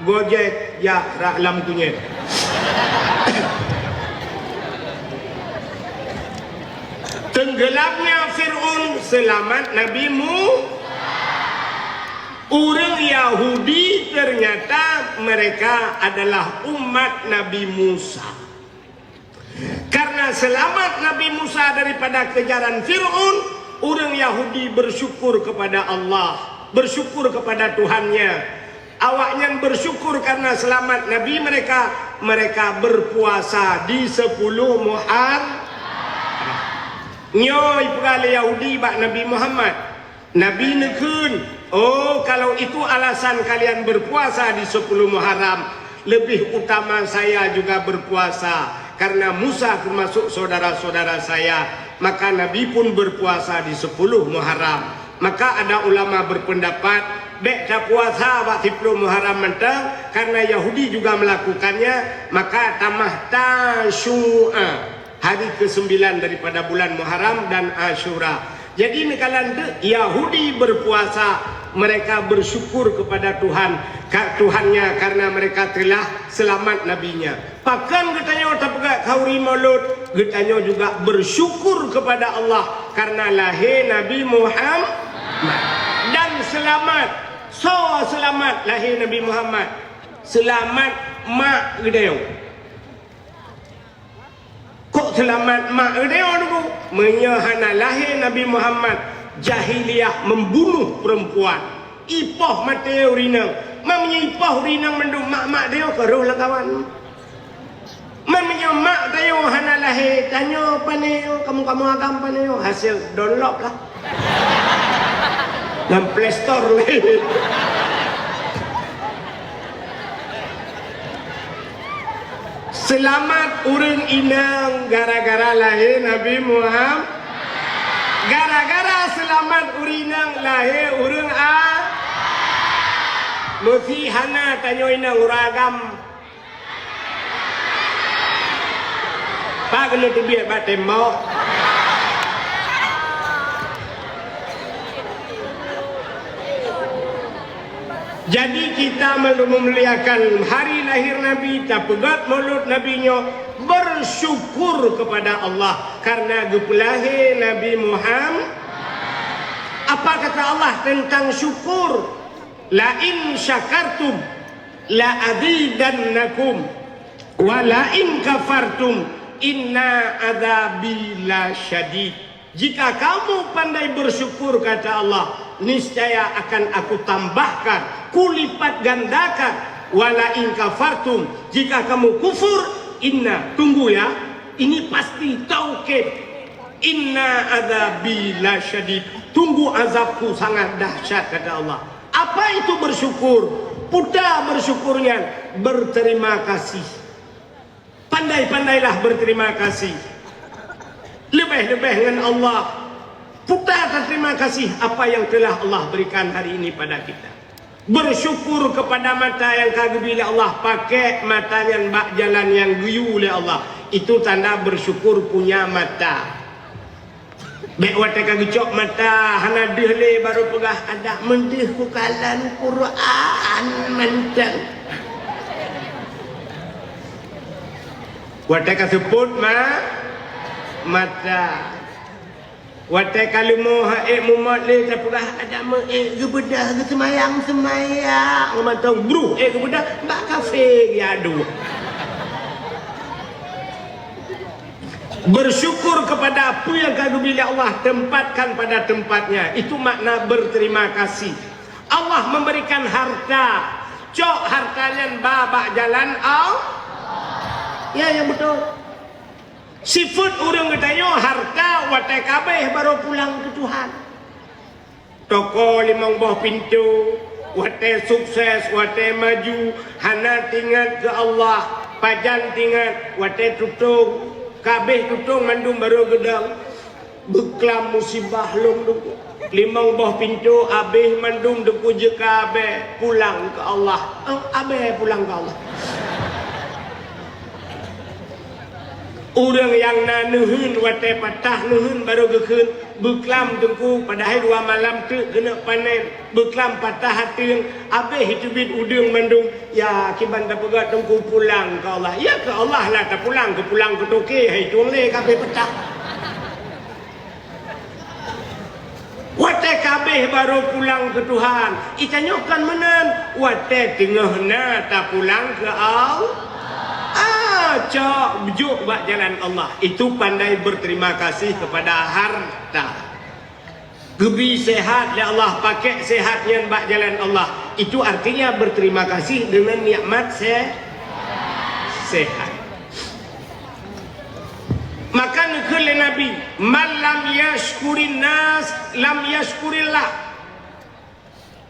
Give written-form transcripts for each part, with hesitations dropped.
Gojek ya lam kunyit. Tenggelamnya Fir'aun selamat Nabi Orang Yahudi ternyata mereka adalah umat Nabi Musa. Karena selamat Nabi Musa daripada kejaran Fir'aun, orang Yahudi bersyukur kepada Allah, bersyukur kepada Tuhannya. Awaknya bersyukur karena selamat Nabi mereka. Mereka berpuasa di 10 Muharram. Nyoy pegala Yahudi bak Nabi Muhammad. Nabi nekun. Oh, kalau itu alasan kalian berpuasa di 10 Muharram, lebih utama saya juga berpuasa karena Musa termasuk saudara-saudara saya. Maka Nabi pun berpuasa di 10 Muharram. Maka ada ulama berpendapat bek tak puasa bak 10 Muharram mentang karena Yahudi juga melakukannya, maka tamah Tasyu'a, hari ke-9 daripada bulan Muharram dan Asyura. Jadi nekalan Yahudi berpuasa, mereka bersyukur kepada Tuhannya karena mereka telah selamat nabinya. Pakan katanya tapagak kauri maulud, katanya juga bersyukur kepada Allah karena lahir Nabi Muhammad dan selamat. So selamat lahir Nabi Muhammad. Selamat mak katanya. Kok selamat mak dia dulu menyahana lahir Nabi Muhammad jahiliyah membunuh perempuan ipoh mati urinang mamanya ipoh urinang mendung mak dia keruh lah kawan mamanya mak dia hana lahir tanya paneo kamu agam paneo hasil download lah dalam Play Store. Selamat orang inang gara-gara lahir Nabi Muhammad. Gara-gara selamat orang inang lahir orang mesti hana tanya inang uragam. Pak kena tu biar batin mau. Jadi kita memuliakan hari lahir Nabi, tak pegat maulud Nabinya, bersyukur kepada Allah karena lahir Nabi Muhammad. Apa kata Allah tentang syukur? La in syakartum la azidannakum wa la in kafartum inna adzabi lasyadid. Jika kamu pandai bersyukur kata Allah, niscaya akan aku tambahkan, kulipat gandakan. Wala in kafartum, jika kamu kufur, inna, tunggu ya, ini pasti taukid, inna adzabi lasyadid, tunggu azabku sangat dahsyat kata Allah. Apa itu bersyukur? Putar bersyukurnya berterima kasih. Pandai-pandailah berterima kasih. Lebih-lebih dengan Allah. Putar terima kasih apa yang telah Allah berikan hari ini pada kita. Bersyukur kepada mata yang kagum oleh Allah, pakai matanya bak jalan yang guyu oleh Allah. Itu tanda bersyukur punya mata. Bek wate kagecok mata hana dehle baru pegah ada mendih ku kalan Quran mentang. Wate kasebut mata watai kalau mau mumat le tapurah ada me gebedah ke semayang orang tahu bro gebedah bak kafe ya aduh. Bersyukur kepada apa yang kagum oleh Allah, tempatkan pada tempatnya, itu makna berterima kasih. Allah memberikan harta, cok hartanya babak jalan ya yang betul. Sifat orang katanya harta watai kabeh baru pulang ke Tuhan. Toko 5 buah pintu, watai sukses, watai maju, hana tinggal ke Allah, pajan tinggal, watai tutung, kabeh tutung mandum baru gedang, beklam musibah long duku. 5 buah pintu, abeh mandum duku je kabeh, pulang ke Allah. Abeh pulang ke Allah. Orang yang na nuhun wate patah nuhun baru gekun beklam tengku padahal 2 malam tu kena panen beklam patah hati habis hitubit udung mandung ya kiban tak pegat tengku pulang ke Allah ya ke Allah lah tak pulang ke toke hai tuang le kabeh patah wate kabeh baru pulang ke Tuhan itanyokan menan wate tengah na tak pulang ke Allah cok bujuk buat jalan Allah itu pandai berterima kasih kepada harta gebi sehat ya Allah pakai sehatnya buat jalan Allah itu artinya berterima kasih dengan nikmat sehat maka nekul Nabi man lam yashkurin nas lam yashkurillah.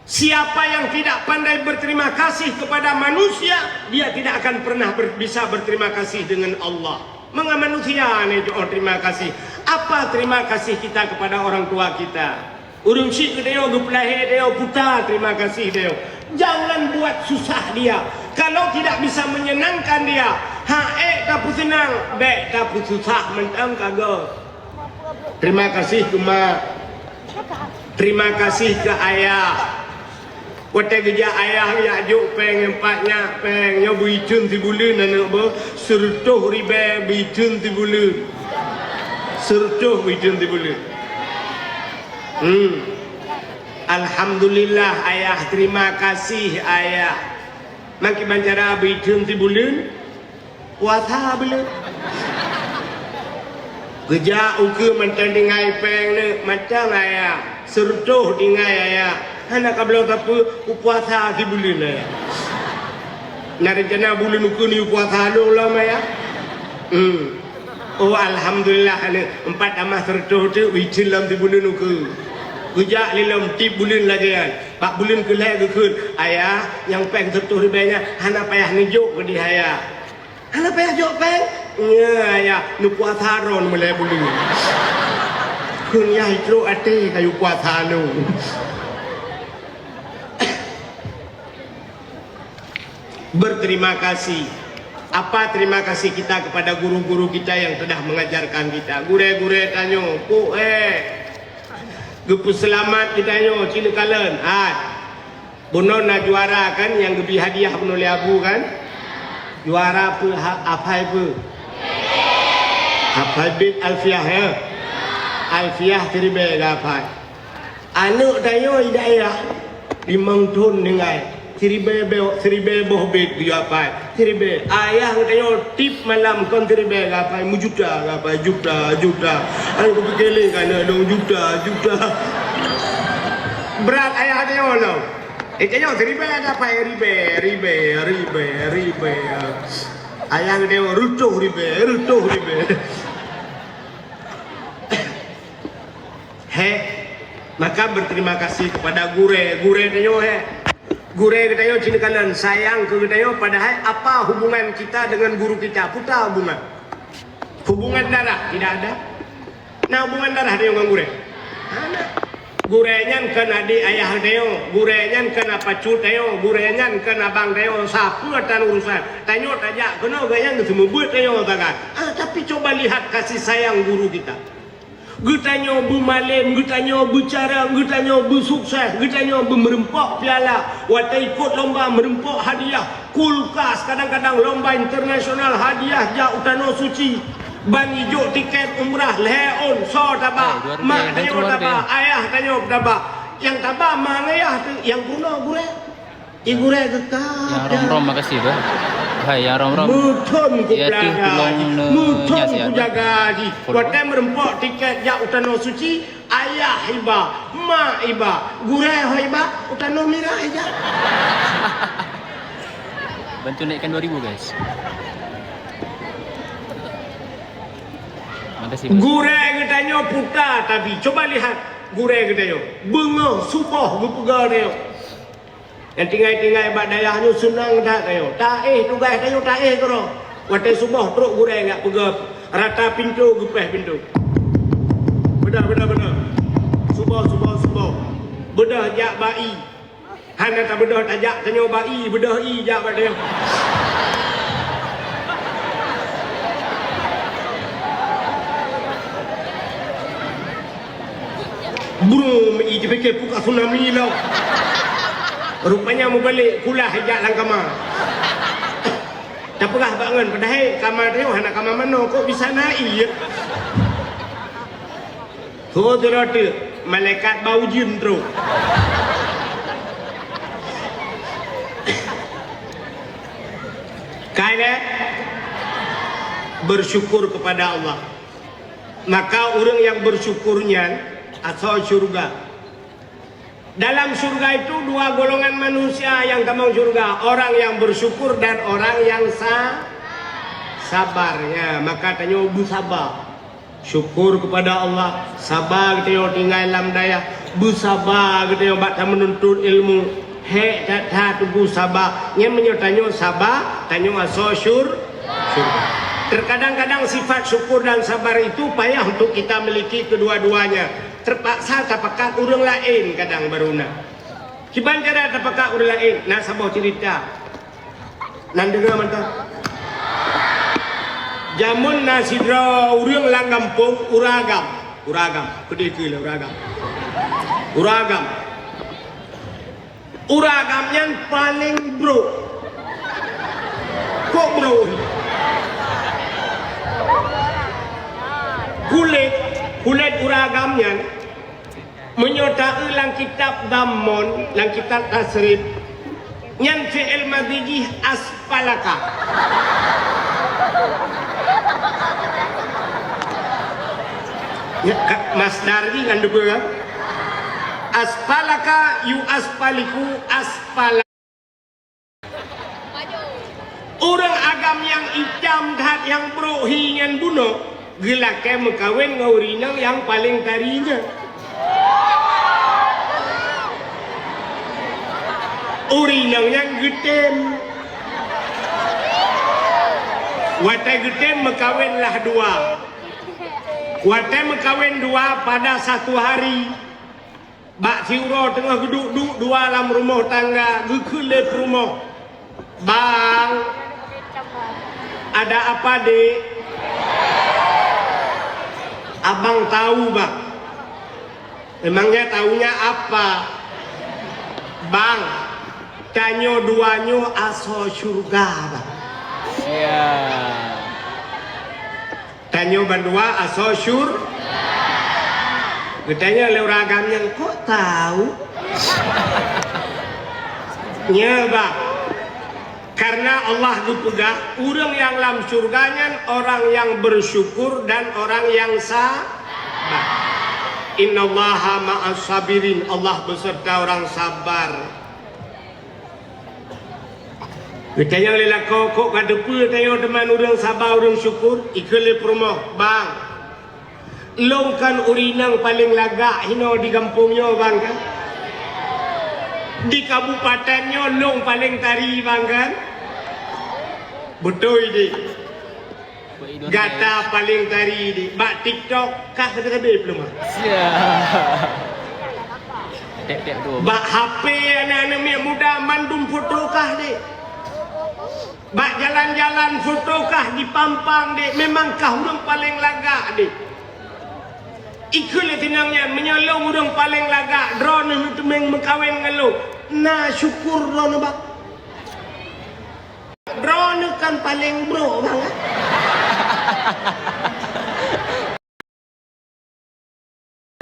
Siapa yang tidak pandai berterima kasih kepada manusia, dia tidak akan pernah bisa berterima kasih dengan Allah. Mengapa manusia ini terima kasih? Apa terima kasih kita kepada orang tua kita? Urung syik dia, gepelahe dia, putar terima kasih dia. Jangan buat susah dia. Kalau tidak bisa menyenangkan dia, tak pun senang, tak pun susah, mentang kagak. Terima kasih ke mak. Terima kasih ke ayah. Wate kerja ayah ya juk peng empatnya peng nya buitun ti bulan anak ba sertuh ribe buitun ti bulan sertuh buitun ti bulan alhamdulillah ayah terima kasih ayah maki bancara buitun ti bulan puasa bulan kerja uke mantan dingai peng ne macam ayah sertuh dingai ayah anak kabel apa puasa di bulan ya. Narencana bulan uku ni puasa lo lama ya. Oh alhamdulillah ni 4 amas sertuh tu wicin lam di bulan uku. Kejak lilam tip bulan lagi kan. 4 bulan ke lagi ke ayah yang peng sertuh ribanya hana payah ngejuk ke dia ayah. Hana payah jok peng. Ya ayah nu puasa ron mulai bulan. Kun ya itu ate kayu puasa lo. Berterima kasih. Apa terima kasih kita kepada guru-guru kita yang telah mengajarkan kita? Gure-gure tanyo, gepu selamat kita nyo cilikalan. Bono na juara kan yang gebi hadiah penuh abu kan? Juara apa itu? Apa bit alfiah ya? Alfiah teribe apa? Anu tanyo hidayah 5 tahun dengai. Seribe boh bet dia apa? Seribe ayah katanya tip malam kon seribe apa? Mujuta apa? Juta. Aku pikir kan dong juta. Berat ayah katanya lo. Katanya seribe apa? Ribe. Ayah katanya rutuh ribe. Maka berterima kasih kepada gure katanya Gure kita yo cinikalan sayang ke kita yo padahal apa hubungan kita dengan guru kita? Putar hubungan darah tidak ada. Nah hubungan darah dia dengan gure. Ada. Gurenya kan adik ayah dia, gurenya kan pacu dia, gurenya kan abang dia, sapu tan urusan. Tanya tajak kena gayang semua buat dia takkan. Tapi coba lihat kasih sayang guru kita. Gutanya bermalam, gutanya bercara, gutanya bersukses, gutanya merempok piala, wata ikut lomba merempok hadiah, kulkas, kadang-kadang lomba internasional hadiah ja utano suci, ban hijau tiket umrah leon, so taba, mak tanya taba, ayah tanya taba, yang taba mak ayah yang kuno gure, gure tetap. Yang rom makasih bah. Hai yang rom. Muton ku jaga, muton ku jaga di. Waktu merempok tiket jak utano suci, ayah iba, mak iba, gure iba, utano merah aja. Bantu naikkan 2000 guys. Makasih. Gure katanya putar tapi coba lihat gure katanya. Bunga subuh gupegar dia. Yang tinggal-tinggal bak dayahnya senang tak kayo. Taih tugas kayo taih kero. Waktu subuh teruk gure enggak pegang rata pintu gepeh pintu. Bedah. Subuh. Bedah jak bai. Hana tak bedah tajak tanya bai, bedah i jak bak dia. Bro, i fikir buka tsunami lah. Rupanya mau balik kulah hajat lang kamar. Tak pernah bangun padahal kamar dia anak kamar mana kok bisa naik ya. Tu tu malaikat bau jin terus. Kaya bersyukur kepada Allah. Maka orang yang bersyukurnya asal syurga. Dalam surga itu dua golongan manusia yang kamu surga, orang yang bersyukur dan orang yang sabarnya. Maka tanya sabar, syukur kepada Allah, sabar kita tinggal dalam daya, bersabar kita baca menuntut ilmu, tak tunggu sabar. Yang menyertanya sabar, tanya asal syurga. Terkadang-kadang sifat syukur dan sabar itu payah untuk kita miliki kedua-duanya. Terpaksa tapakat orang lain kadang baruna. Kiban cara tapakat orang lain. Nak sabar cerita. Nan dengar mantap. Jamun nasidra orang lang kampung uragam. Kedai lah uragam. Uragam yang paling bro. Kok bro? Kulit uragamnya menyertai dalam kitab Dammon, dalam kitab Tasrif yang fi'il madhi asfalaka. Ya, masdar ni kan dua. Asfalaka yu asfaliku asfalaka. Orang agam yang hitam dan yang berohi yang bunuh gelaknya mengkawin ngaurinang yang paling tarinya. Urinang yang getem. Watai getem mengkawinlah dua. Watai mengkawin dua pada satu hari. Bak siuro tengah duduk dua dalam rumah tangga. Gekulip rumah. Bang, ada apa dek? Abang tahu bang. Memangnya tahunya apa? Bang, tanya duanya asal syurga bang. Ya. Tanya bandua asal syurga. Katanya lewragamnya kok tahu? Ya bang. Karena Allah dipegang orang yang dalam surganya orang yang bersyukur dan orang yang sabar. Innallaha ma'as sabirin. Allah beserta orang sabar. Katanya lelaki kok kadepa tanya teman orang sabar orang syukur ikele rumah bang. Longkan urinang paling lagak hino di kampungnya bang kan? Di kabupatennya long paling tari bang kan? Betul ini. Gata paling tari ini. Bak TikTok kah kata-kata belum? Siap. Tep-tep tu. Bak HP anak-anak muda mandum foto kah dek? Bak jalan-jalan foto kah di Pampang dek? Memangkah orang paling lagak dek? Ikulah tinangnya menyolong orang paling lagak. Drone itu mengkawin dengan lo. Nah syukur drone bak. Drone kan paling bro bang.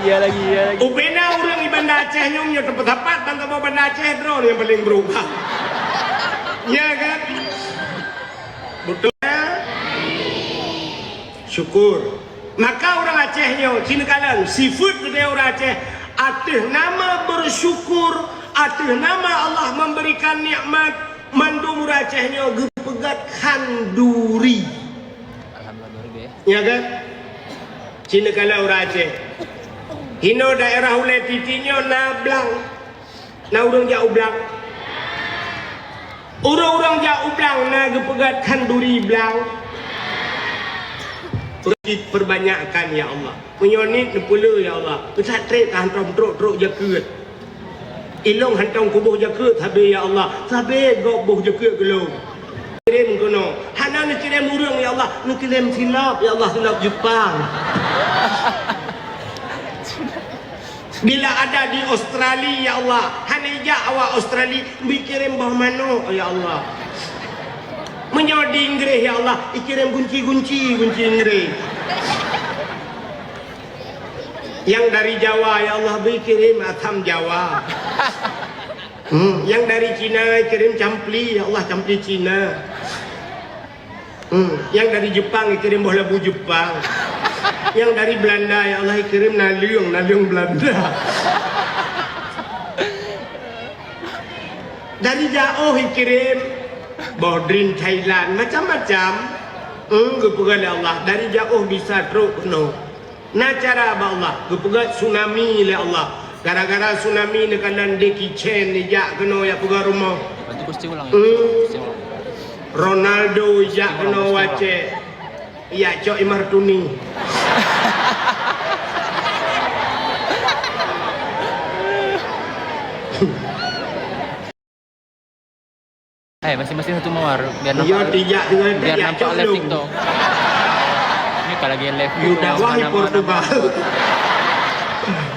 Ya lagi. Ubena orang di Banda Aceh nyumnya tempat-tempat dan tempat Banda Aceh drone yang paling bro bang. Ya kan? Betul. Syukur. Maka orang Acehnya, Cina kalan, sifat dia orang Aceh, atas nama bersyukur, atas nama Allah memberikan nikmat, mandum orang Acehnya gepegat khanduri. Alhamdulillah. Ya kan? Cina kalan orang Aceh. Hino daerah ulai titinya na blang. Na urang jauh blang. Orang-orang jauh blang na gepegat khanduri blang. Perbanyakkan ya Allah. Menyonit nepula ya Allah. Pesat trik hantam truk jakut. Ilong hantam kubuh jakut sabe ya Allah. Sabe gobuh jakut gelong. Kirim kono. Hana nak kirim urang ya Allah. Nak kirim silap ya Allah silap Jepang. Bila ada di Australia ya Allah, hanijak awak Australia bikirim bah mano ya Allah. Menyodi Inggris ya Allah, ikirim kunci Inggris. Yang dari Jawa ya Allah bikirim atam Jawa. Yang dari Cina kirim campli ya Allah, campli Cina. Yang dari Jepang kirim boh labu Jepang. Yang dari Belanda ya Allah kirim naliung Belanda. Dari jauh kirim Bodrin Thailand macam-macam. Gepegat ya Allah dari jauh bisa truk no. Nah cara Allah gepegat tsunami ya Allah. Gara-gara tsunami ni kanan de kitchen ni jak kena ya pegah rumah. Nanti pasti ulang ya. Pasti ulang. Ronaldo jak kena wace. Ya cok Imartuni. Masing-masing satu mawar biar Iya tidak dengan biar ya nampak cok live lu. TikTok. Ini kalau lagi live You dakwah di Portugal.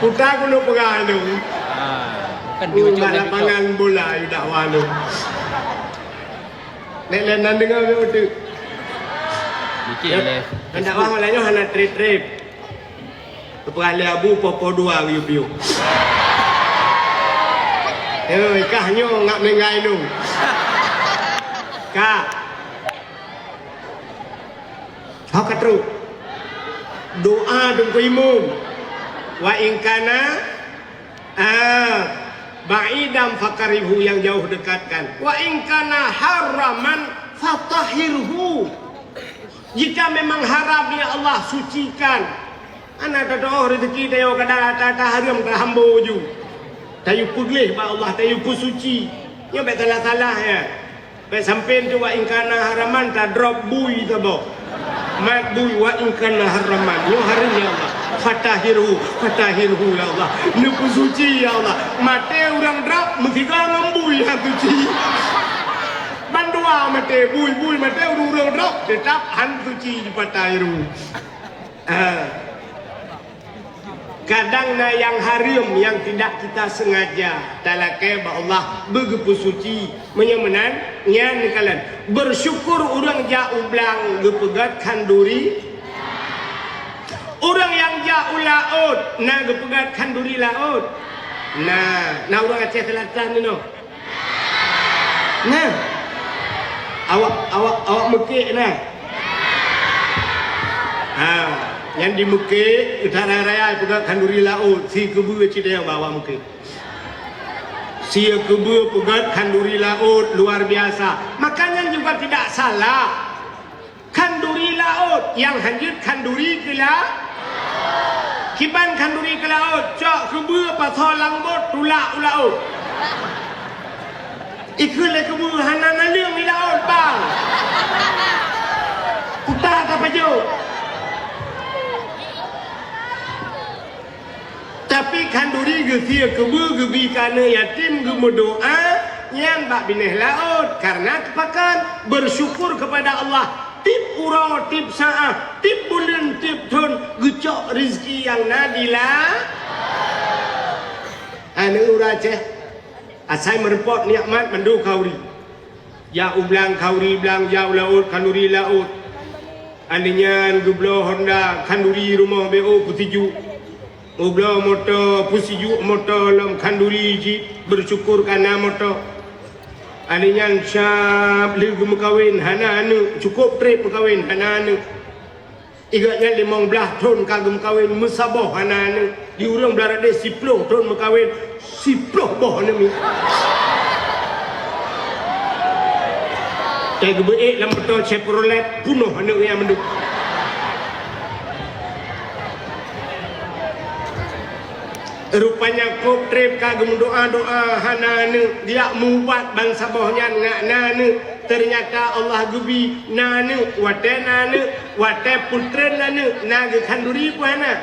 Puta ko no pagano. Kan di ujung Ada live TikTok. pangan bola you dakwah no. Nek dengar tu. Bikin live. Hendak wah malahnya hana trip. Kepala abu popo dua biu. Kahnya ngak mengai nu. Kak. Hak katru. Doa dong imum. Wa ingkana ba'idam fakarihu yang jauh dekatkan. Wa ingkana haraman fatahirhu. Jika memang haram ya Allah sucikan. Anak doa rezeki tayo kada haram ka hambo ju. Tayo puglih ba Allah tayo suci. Nya bet salah ya. Bet sampein tu wa ingkana haraman ta drop bui ta bo. Mat bui wa ingkana haraman. Yo haram ya Allah. Fatahirhu ya Allah. Nuku suci ya Allah. Mate orang drop mesti ka ngambui ha suci. Bandua mate bui mate orang drop tetap han suci di fatahirhu. Kadang na yang haram yang tidak kita sengaja talakai ba Allah begepu suci menyemenan nyan kalian bersyukur orang jauh belang gepegat kanduri orang yang jauh laut na gepegat kanduri laut nah orang Aceh Selatan ni no nah awak mekik nah yang di Mekah utara raya pegang kanduri laut si kebu cita yang bawa Mekah si kebu pegang kanduri laut luar biasa makanya juga tidak salah kanduri laut yang hanyut kanduri ke laut kiban kanduri ke laut cok kebu pasal langbot tulak laut ikut kebu hanana liang di laut bang putar apa jo. Tapi kanduri gesia kebu gebi kana yatim gemodoa yang bak bineh laut karena kepakan bersyukur kepada Allah tip uro tip saah tip bulan tip ton gecok rezeki yang nadila anu raja asai merepot nikmat mandu kauri ya ublang kauri blang jauh laut kanduri laut aninya geblo Honda kanduri rumah BO putiju Ublah motor pusiju motor lam kanduri ji bersyukur karena motor. Aninya syab legu mekawin hana anu cukup trip mekawin hana anu. Igaknya 15 ton kagem kawin musabah hana anu. Di urang belarade 10 ton mekawin 10 boh nami. Tege beek lam motor Chevrolet punuh anu yang mendu. Rupanya kop trip kagum doa hanane dia mubat bangsa bohnya ngaknane ternyata Allah gubi nane wate putren nane naga kanduri puana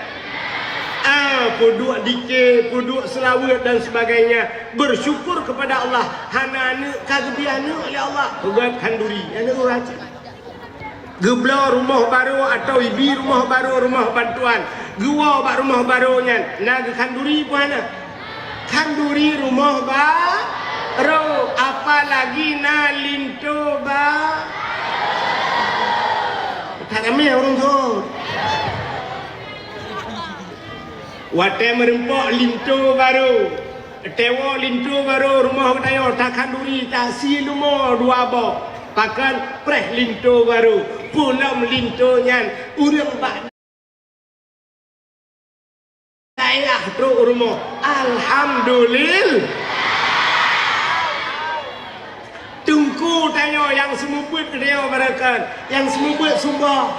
puduk dike puduk selawat dan sebagainya bersyukur kepada Allah hanane kagebiane oleh Allah buat kanduri ane uraja geblo rumah baru atau ibi rumah baru rumah bantuan Gua bak rumah barunya. Naga kanduri mana? Kanduri rumah baru. Apalagi na linto ba? Tak ramai orang tu. Wate merempok linto baru. Tewo linto baru rumah dayo tak kanduri tak silumo dua bo. Pakan preh linto baru. Pulam linto nyan urang bak daerah tu rumah. Alhamdulillah. Tungku tanyo yang semubut dia barakan, yang semubut sumbah.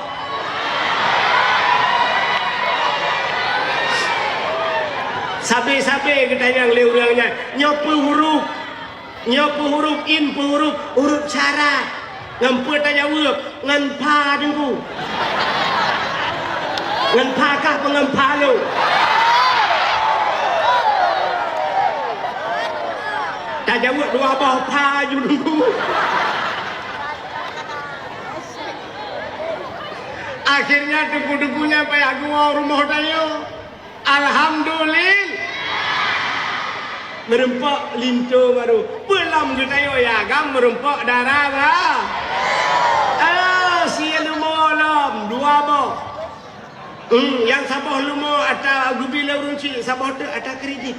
Sabe-sabe katanya leurangnya nyopu huruf in huruf syarat ngampu tanya web ngan pa dengku ngan pa kah pengempa lo tanya web dua bawah pa ju dengku. Akhirnya debu-debunya payah gua rumah tayo. Alhamdulillah. Merempok linto baru. Belum kita yo ya gam merempok darah ba. Si lumolam dua bo. Yang sabah lumo ada gubi laurunci, sabah tu ada kredit.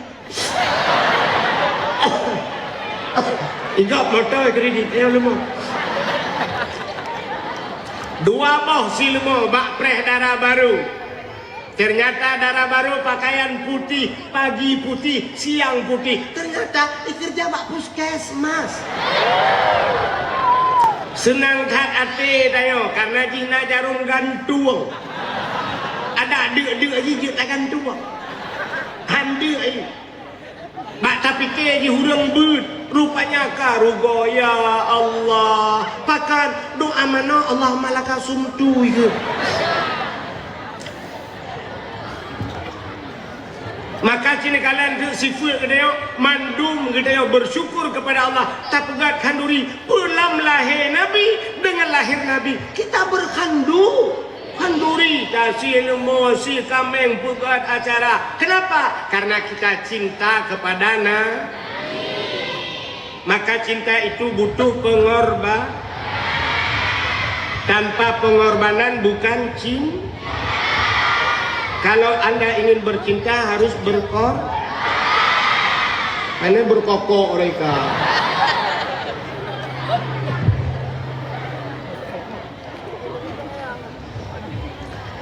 Igap motor kredit yang lumo. Dua boh si lumo bak preh darah baru. Ternyata darah baru pakaian putih, pagi putih, siang putih. Ternyata kerja bak puskesmas. Senang tak hati tayo karena jina jarum gantung. Ada dek jijik tak gantung. Hande ai. Bak tapi ke ji hurang beut. Rupanya karugo ya Allah. Pakan doa mana Allah malaka sumtu ke. Maka cini kalian tu sifat kedaya mandum kedaya bersyukur kepada Allah. Tak pegat kanduri pulam lahir Nabi dengan lahir Nabi kita kanduri si ilmu si kameng pegat acara. Kenapa? Karena kita cinta kepada Nabi. Maka cinta itu butuh pengorban. Tanpa pengorbanan bukan cinta. Kalau anda ingin bercinta harus mana berkokok mereka.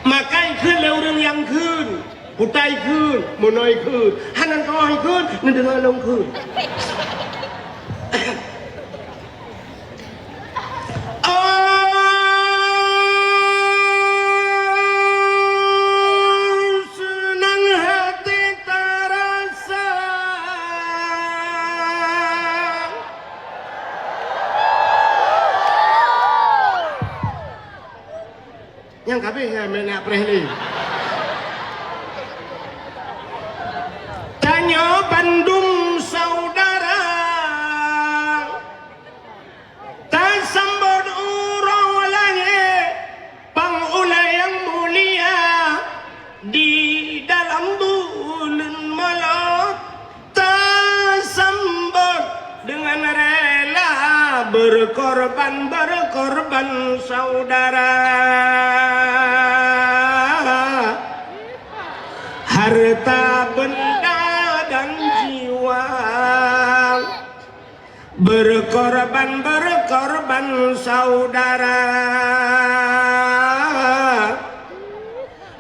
Maka ikut orang yang kun, putai kun, monoi kun, hanan kau kun, nendengar long kun. Yang kabeh nak prehli. Tanya Bandung saudara, tak sambut urang langit, pangulai yang mulia di dalam bulan malam, tak sambut dengan rela berkorban saudara. Harta benda dan jiwa berkorban saudara.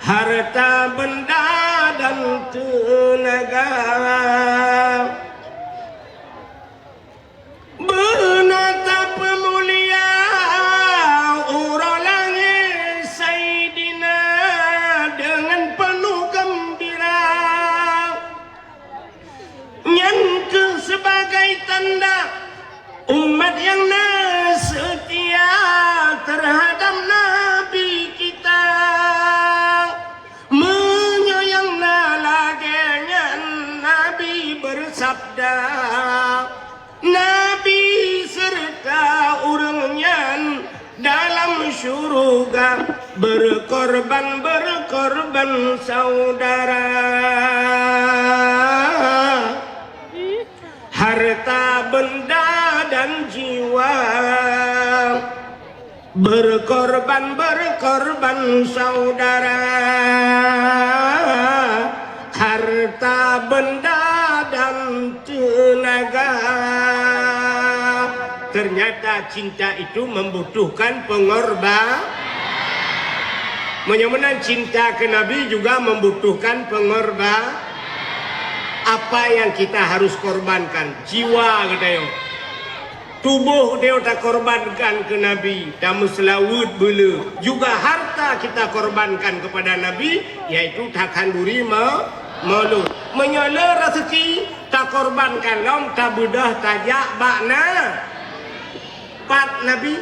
Harta benda dan tenaga menatap pemulia urang langit Sayyidina dengan penuh gembira. Nyangka sebagai tanda umat yang setia terhadap syurga, berkorban saudara. Harta benda dan jiwa, berkorban saudara. Harta benda dan tenaga. Ternyata cinta itu membutuhkan pengorban. Menyamakan cinta ke Nabi juga membutuhkan pengorban. Apa yang kita harus korbankan? Jiwa kita yo. Tubuh dia tak korbankan ke Nabi. Tamu selawut bela. Juga harta kita korbankan kepada Nabi, yaitu takkan duri malu. Menyala rezeki tak korbankan long tak budah tajak bakna. Pat Nabi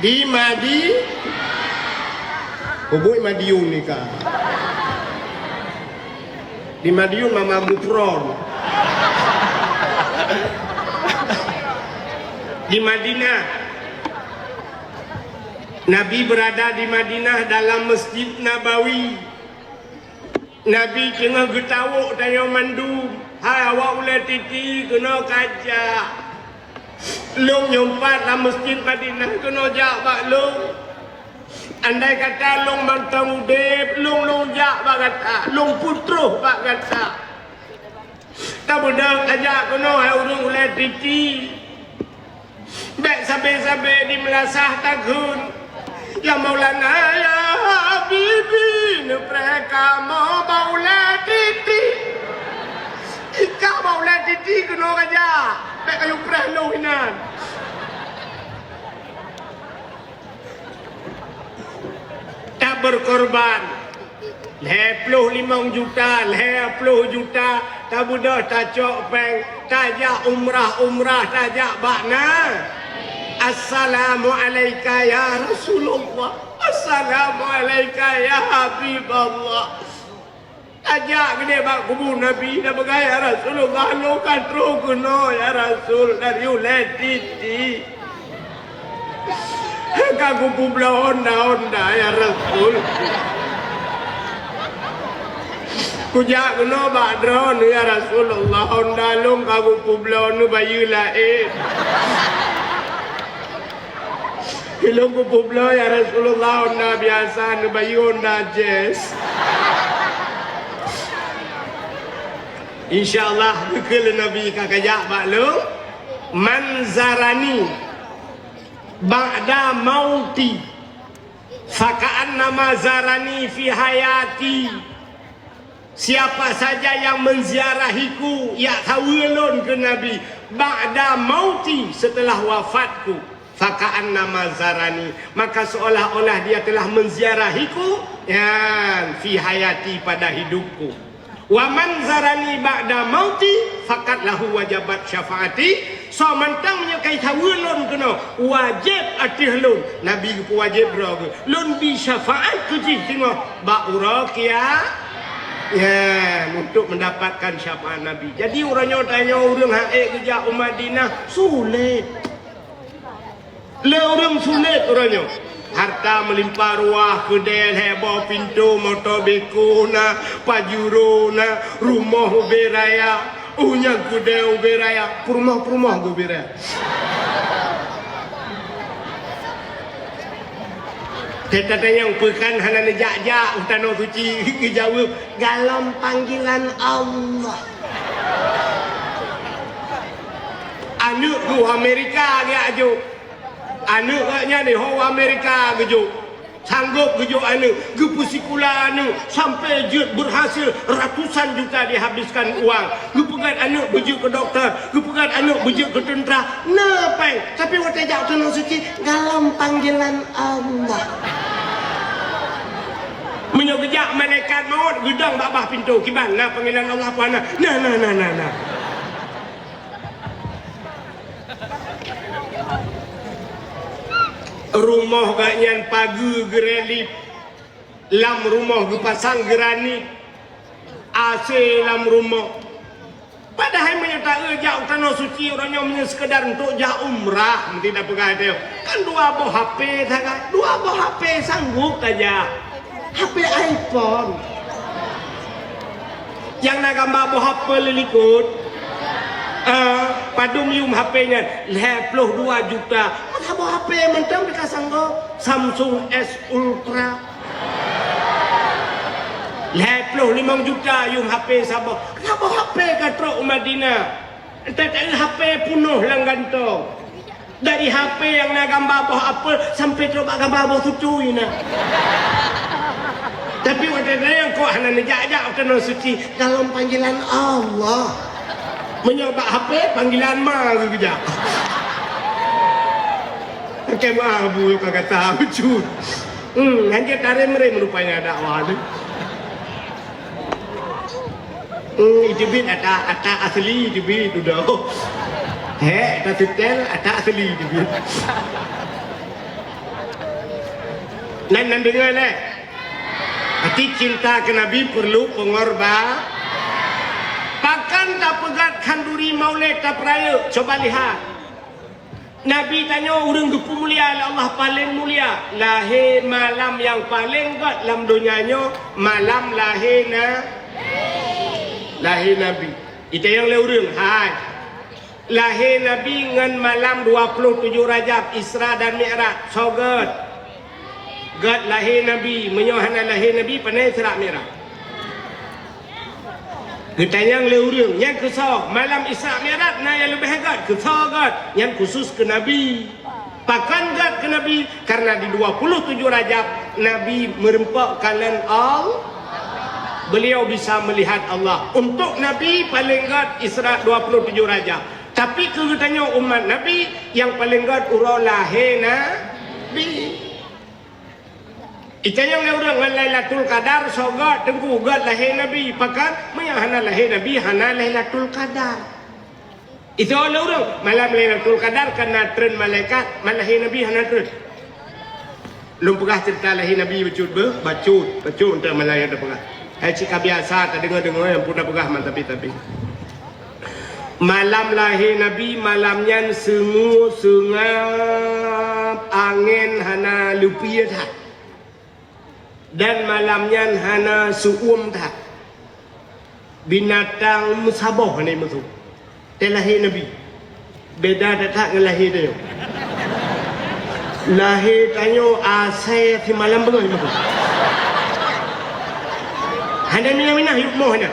di Madi. Hubui Madiun ni kah? Di Madiun Mama Mupron. Di Madinah. Nabi berada di Madinah dalam Masjid Nabawi. Nabi tengah getawuk tanya mandu. Hai awak boleh titi kena kajak. Long nyompat dalam Masjid Madinah kena jak bak long. Andai kata long mantang udep, long jak bak kata, long putruh bak kata. Tak budak ajak kena hai urung boleh titi. Bek sampai-sampai di melasah takun. Ya Maulana ya Habibi, mereka mau boleh titi. Ika boleh titi kena aja. Bek kayu preh lohinan. Tak berkorban. 25 juta, 50 juta, tak budak tak cok peng, tajak umrah, tajak bakna. Assalamualaikum ya Rasulullah. Assalamualaikum ya Habibullah. Tajak gede bak kubur Nabi dah bergaya Rasulullah. Lo kan terus kuno ya Rasul dari uletiti. Kagu publa onda ya Rasul. Kujak kena bakdron ya Rasulullah. Onda long kagu publa nu bayu lain. Kalau ku publa ya Rasulullah onda biasa nu bayu onda jazz. InsyaAllah bekal Nabi kakajak baklung. Manzarani ba'da mauti faka'annama zarani fi hayati. Siapa saja yang menziarahiku, ya tawilun ke Nabi ba'da mauti, setelah wafatku, faka'annama zarani, maka seolah-olah dia telah menziarahiku ya fi hayati, pada hidupku. Wa man zarani ba'da mauti faqad lahu wajabat syafaati. So mantang menyakai tawilun kena wajib atih lun Nabi ku wajib bro lun bi syafaat ku ji tengok ba uraqiya ya untuk mendapatkan syafaat Nabi. Jadi orangnya tanya orang haik kerja Madinah sulit. Le orang sulit orangnya. Harta melimpah ruah, kedai heboh, pintu, motor bekuna, pajuruna, rumah beraya, unyang kedai beraya, rumah beraya. Kita tanya pekan halan jak-jak utano suci dijawab dalam panggilan Allah. Anak ku Amerika dia ajuk. Anaknya ni orang Amerika kejuk. Sanggup kejuk anak. Gepusikula anak. Sampai jet berhasil ratusan juta dihabiskan uang. Gepegat anak bejuk ke doktor. Gepegat anak bejuk ke tentera. Nepeng. Tapi waktu jauh tenang suci. Dalam panggilan Allah. Menyokejak malaikat maut. Gedang babah pintu. Kiban. Nah panggilan Allah apa nak? Nah. Rumah ganyan pagi gerelip, lam rumah gepasang granit, AC lam rumah, Padahal menyatakan jauh tanah suci orangnya hanya sekedar untuk jah umrah, tidak pegadaian. Kan dua buah HP sangat, dua buah HP sanggup saja. HP iPhone. Yang nak gambar buah HP lilikut. Padum yum HP-nya 22 juta. Maka buah HP mentang dekat sanggup Samsung S Ultra. 25 juta yung HP sabo. Kenapa HP katro Madinah? Entah HP punuh lang ganto. Dari HP yang nak gambar buah apel sampai coba gambar buah tucuy na. Tapi wadana yang kau hana nejak-jak tanah suci dalam panggilan Allah. Menyoba HP panggilan ma kejap. Okey mabu kagak tahu cut. Nanti tarik merem rupanya dakwah tu. Itu bin ada asli itu bin sudah. Ada detail ada asli itu bin. Nan dengar le. Hati cinta ke Nabi perlu pengorban. Pakan tak pegat kanduri maulid tak peraya. Coba lihat. Nabi tanya orang gepu mulia Allah paling mulia. Lahir malam yang paling gat dalam dunianya malam lahir lahir Nabi. Itu yang leurung. Hai. Lahir Nabi dengan malam 27 Rajab Isra dan Mi'raj. So good. Gat lahir Nabi, menyohana lahir Nabi panai Isra Mi'raj. Kita yang leurung, yang kesal malam Isra Mi'raj na yang lebih hebat, kesal gat, yang khusus ke Nabi. Pakan gat ke Nabi karena di 27 Rajab Nabi merempak kalian beliau bisa melihat Allah. Untuk Nabi paling gat Isra 27 Rajab. Tapi kegetanya umat Nabi yang paling gat urau lahir Nabi. Itu yang leurang Lailatul Qadar sogat tengku gat lahir Nabi pakan hana lahir Nabi hana Lailatul Qadar. Itu leurang malam Lailatul Qadar karena tren malaikat lahir Nabi hana tren. Belum pernah cerita lahir Nabi bacut untuk malaikat dah pernah. Hai cika biasa tak dengar yang pun dah pernah tapi. Malam lahir Nabi malamnya sungguh sungap angin hana lupiat tak. Dan malamnya hana suum tak. Binatang musabah ni musuh. Lahir Nabi. Beda tak dengan lahir dia. Lahir tanyo asai di malam bengai musuh. Hana mina yuk mo hana.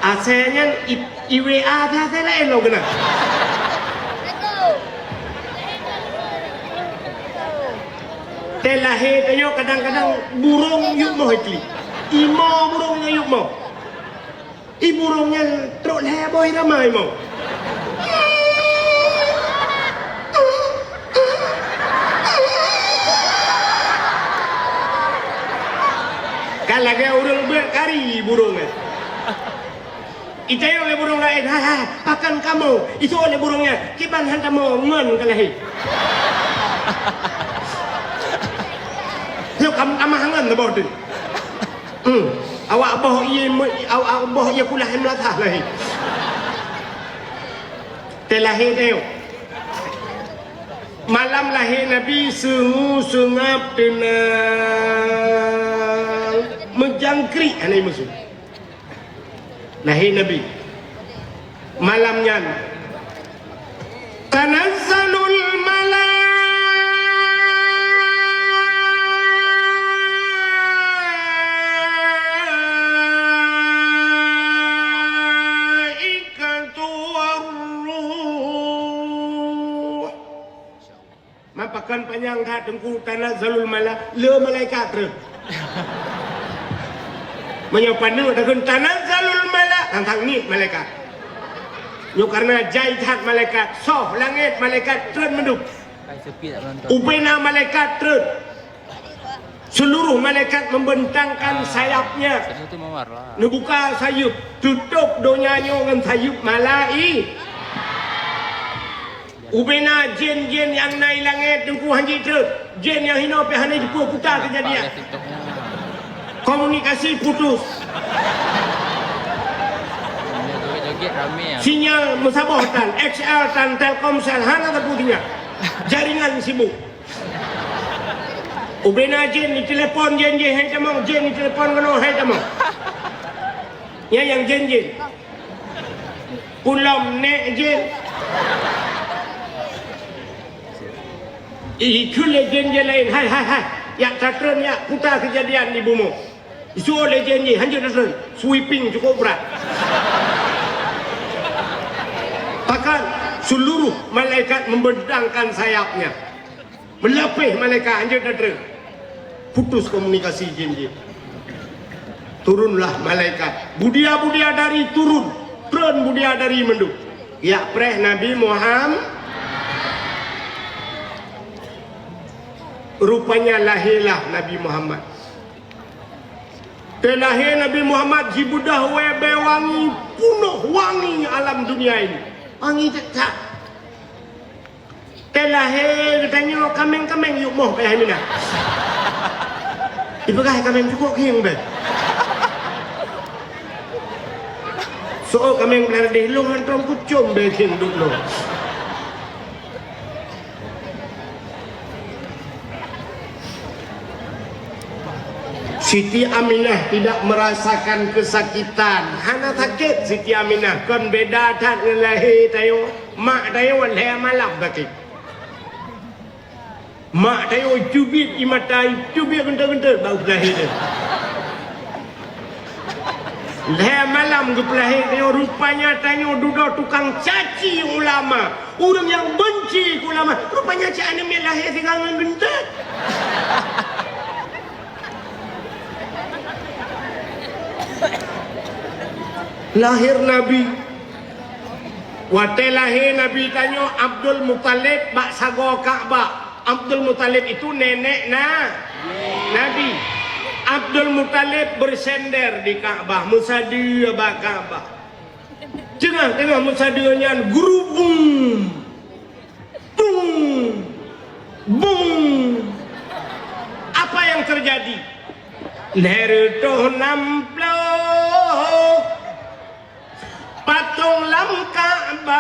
Asainya IWA dah lain lo kena. Lahir tanyo kadang-kadang burung yuk mo hikli. Imo burungnya yuk mo. Burungnya truk leboy ramai mo. Kan lagi orang berkari burungnya. Itu oleh burung lain, pakan kamu. Itu oleh burungnya. Kiban hantar mau ngen kalahi. Yo kamu hangan na boh tu. Awak boh ia kulah melatah lahi. Terlahir dia. Malam lahir Nabi sungap tenang menjangkrik anai musuh. Lahir Nabi malamnya tanazzalul malaikatu warruh. Mapakan panjang tak tengku tanazzalul malaikat re. Menyopanu dengan tanazzalul tentang ni malaikat. Yo karena jaihat malaikat, soh langit malaikat terus menduk. Ubena malaikat terus. Seluruh malaikat membentangkan sayapnya. Ngebuka sayup, tutup donyanya dengan sayup malai. Ubena jin-jin yang naik langit tengku haji terus. Jin yang hina pe hanai putar kejadian. Komunikasi putus. Sikit rame ya. Sinyal Musabah tan, XL tan, Telkomsel, hana terputinya. Jaringan sibuk. Ubena jen ni telefon jen hai tamang, jen ni telefon kono hai tamang. Ya yang jen. Pulam nek jen. Itu legend lain. Hai. Ya tertren ya putar kejadian di bumi. Itu legend ni hanya tertren. Sweeping cukup berat. Bahkan seluruh malaikat membentangkan sayapnya. Melapih malaikat hanya tertren. Putus komunikasi jin-jin. Turunlah malaikat. Budia-budia dari turun. Tren budia dari mendung. Ya preh Nabi Muhammad. Rupanya lahirlah Nabi Muhammad. Terlahir Nabi Muhammad jibudah webe wangi, penuh wangi alam dunia ini. Wangi tak. Terlahir katanya kameng-kameng yuk moh payah mina. Ibagai kameng cukup king be. So kameng benar deh lu hantam kucum be king duk lo. Siti Aminah tidak merasakan kesakitan. Hana sakit Siti Aminah. Kan beda tak lahir tayo. Mak tayo lahir malam bagi. Mak tayo cubit imatai, cubit gentar-gentar bau lahir dia. Lahir malam ke lahir tayo rupanya tayo duduk tukang caci ulama. Orang yang benci ulama. Rupanya cak anime lahir tinggal gentar. Lahir Nabi. Waktu lahir Nabi tanya Abdul Muttalib bak sago Ka'bah. Abdul Muttalib itu nenek Nabi. Abdul Muttalib bersender di Ka'bah, musadia bak Ka'bah. Tengah musadianya guru bung. Apa yang terjadi? Lahir toh namplo patung lam Ka'bah,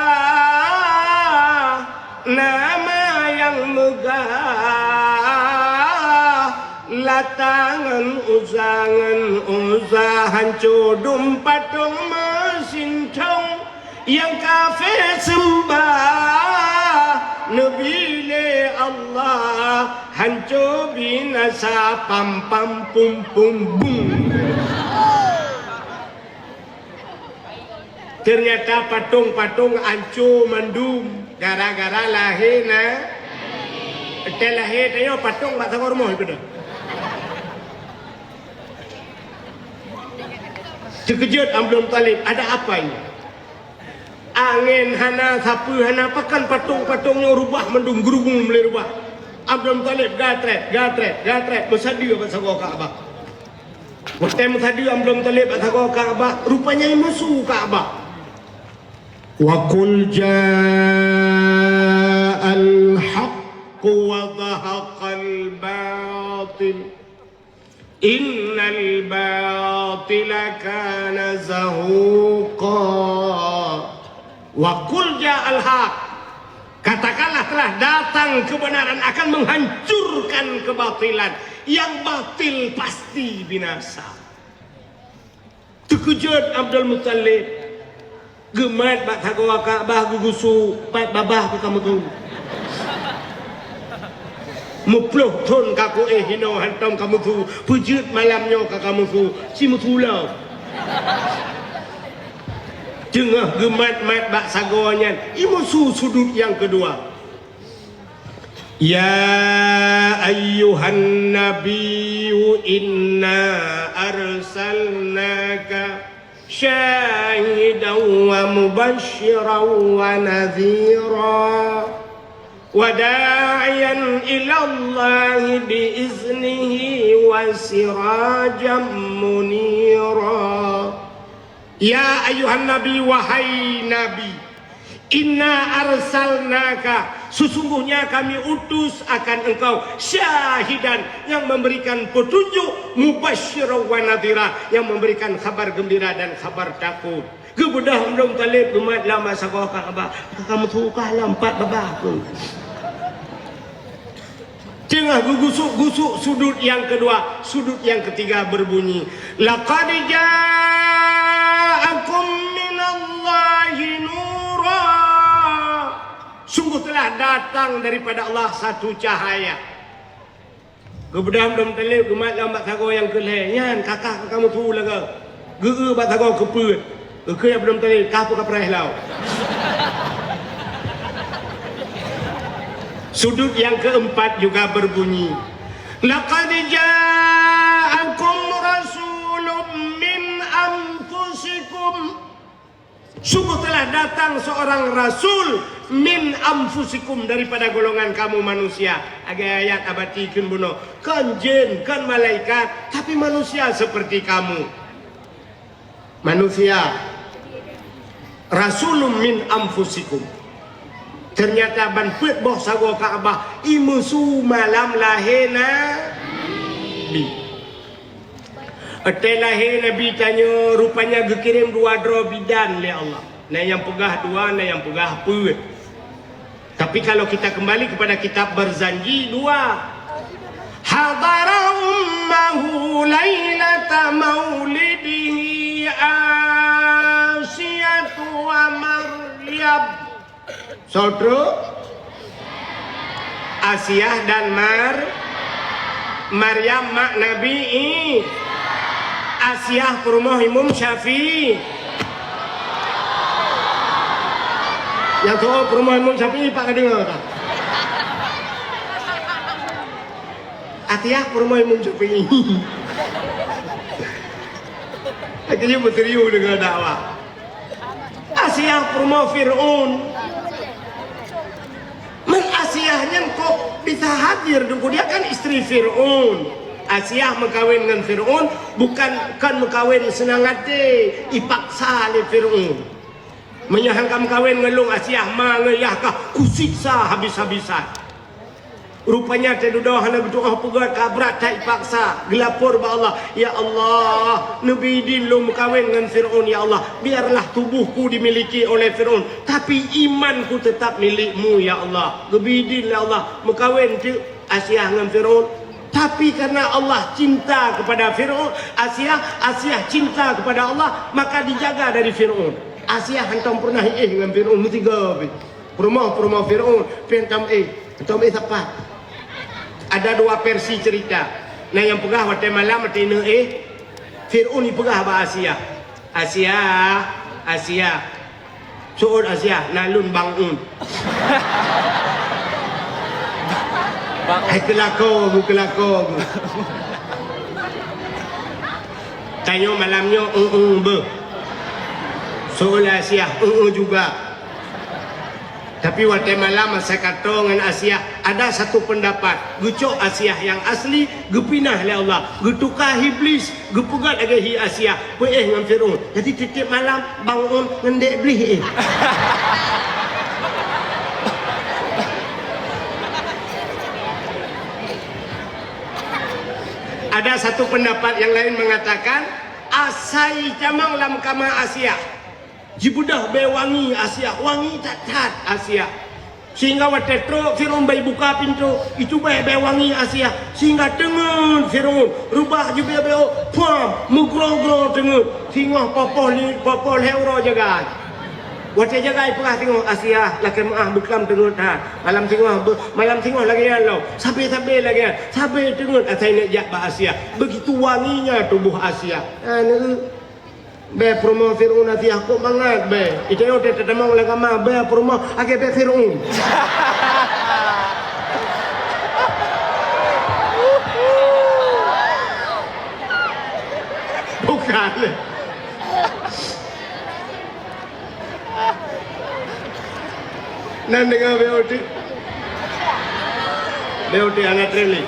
nama yang megah, latangan usahan codum patung mesin tong yang kafir sembah Nabi le Allah hancur binasa pam pum bum. Ternyata patung-patung hancur mendum gara-gara lahir lahir tayo patung tak sangor moh itu dah. Terkejut Abdul Muttalib, ada apa ini? Angin hana sapu hana pakan patung-patungnya rubah mendung gerubung mulai rubah. Abdul Muttalib gatret bersadia pada sangor Ka'bah. Waktu bersadia Abdul Muttalib pada sangor Ka'bah, rupanya musuh Ka'bah. وَقُلْ جَاءَ الْحَقُّ وَزَهَقَ الْبَاطِلُ إِنَّ الْبَاطِلَ كَانَ زَهُوقًا وَقُلْ جَاءَ الْحَقُّ. Katakanlah telah datang kebenaran akan menghancurkan kebatilan. Yang batil pasti binasa. Terkejut Abdul Muttalib. Gemat bak thagoa Ka'bah gugusu pat babah ke kamu tu. Muploh thon kaku hino hantam kamu tu. Pujut malamnya ke kamu tu. Si mutulau. Jengah gemat mat bak sagoanya. Imusu sudut yang kedua. Ya ayyuhan nabiyyu inna arsalnaka شاهدا ومبشرا ونذيرا وداعيا إلى الله بإذنه وسراجا منيرا. يا أيها النبي wahai Nabi, inna arsalnaka, sesungguhnya kami utus akan engkau syahidan, yang memberikan petunjuk, mubasysyiran wa nadhira, yang memberikan kabar gembira dan kabar takut. Kebedah Abdul Talib umat lama sahabat Kaabah. Kamu tukar lah 4 babah pun. Tengah gusuk-gusuk sudut yang kedua, sudut yang ketiga berbunyi, laqad ja'akum minallahi nura. Sungguh telah datang daripada Allah satu cahaya. Kebedah Abdul Talib umat lama sahabat yang kelainan, kakak kamu tu laga. Gege bat sahabat keput. Ke yang belum tadi kapu kaprah lau. Sudut yang keempat juga berbunyi, laqad ja'akum rasulun min anfusikum. Sungguh telah datang seorang rasul min anfusikum, daripada golongan kamu manusia. Agak ayat abatikan bunuh. Kan jin, kan malaikat, tapi manusia seperti kamu. Manusia. Rasulun min anfusikum. Ternyata ban pet boh sago Kaabah imusu malam lahena bi. Atel lahir Nabi tanya, rupanya gekirim 2 dro bidan le Allah. Nah yang pegah 2, nah yang pegah pet. Tapi kalau kita kembali kepada kitab berzanji 2, hadara ummahu lailata maulidihi Asiyatu wa Maryam. Saudara Asiyah dan Maryam mak Nabi. Asiyah ke rumah Imam Syafi'i. Yang tu ke rumah Imam Syafi'i Pak dengar tak? Asiyah ke rumah Imam Syafi'i. Akhirnya berteriuk dengan dakwah. Asiyah rumah Fir'aun. Men Asiyahnya kok bisa hadir dulu, dia kan istri Fir'aun. Asiyah mengkawin dengan Fir'aun, bukan kan mengkawin senang hati, ipaksa oleh Fir'aun. Menyahangkan kawin ngelung Asiyah mangayahkah kusiksa habis-habisan. Rupanya tedudah hendak berdoa pegat kabrat tak paksa gelapor ba Allah, ya Allah Nabi din lu kawin dengan Fir'aun, ya Allah biarlah tubuhku dimiliki oleh Fir'aun tapi imanku tetap milikmu, ya Allah. Nabi din ya Allah mengkawin tu Asiyah dengan Fir'aun, tapi karena Allah cinta kepada Fir'aun, Asiyah cinta kepada Allah, maka dijaga dari Fir'aun. Asiyah hantam pernah dengan Fir'aun mutiga rumah Fir'aun pentam hantam siapa. Ada 2 versi cerita. Nah yang pegah waktu malam waktu ini Fir'aun ni pegah ba Asiyah. Asiyah. Suud Asiyah nalun bangun. Hai kelako. Tanya malamnya be. Suud Asiyah juga. Tapi waktu malam saya kata dengan Asiyah, ada satu pendapat, gucok Asiyah yang asli, gepinah oleh Allah, getukar iblis, gepegat lagi hi Asiyah, dengan Fir'aun. Jadi tiap malam bangun ngendek iblis. Ada satu pendapat yang lain mengatakan, asai camang lam kama Asiyah. Jibudah be wangi Asiyah, wangi tat Asiyah. Sehingga waktu Fir'aun bayi buka pintu, itu be wangi Asiyah. Sehingga dengan Fir'aun rubah juga be pam mugro dengan sehingga popol hero jaga. Waktu jaga pernah tengok Asiyah laki maah bekam tengok tat. Malam tengok lagi lo. Sampai lagi. Sampai tengok asai nak jak ba Asiyah. Begitu wanginya tubuh Asiyah. Be promo Fir'aun Asiyah kok banget be. Itu yo tetemang oleh kama be promo age be Fir'aun. Bukan. Nan dengar BOT anak trailing.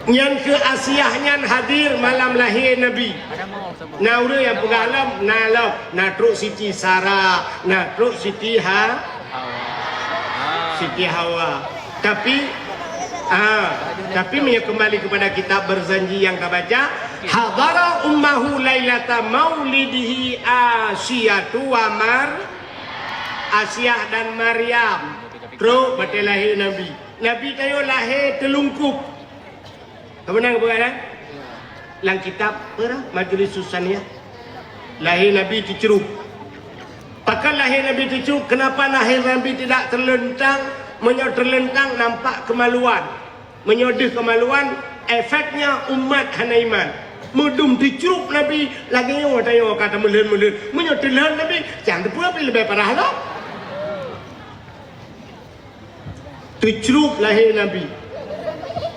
Yang ke Asiyahnya hadir malam lahir Nabi. Naura yang pengalam na truk Siti Sarah, na truk Siti Hawa. Tapi kembali kepada kitab berzanji yang kita baca, hadara ummahu lailata maulidihi Asyatu wa Asyah dan Maryam. Terus batal lahir Nabi. Nabi tayo lahir telungkup. Kamu nang bukan? Lang kitab apa? Majlis Susaniyah. Lahir Nabi diceruk. Pakai lahir Nabi diceruk. Kenapa lahir Nabi tidak terlentang? Menyo terlentang nampak kemaluan. Menyodih kemaluan. Efeknya umat hana iman. Mudum diceruk Nabi. Lagi yang tayo kata melen-melen. Menyo terlentang Nabi. Jangan pula lebih parah lah. Diceruk lahir Nabi.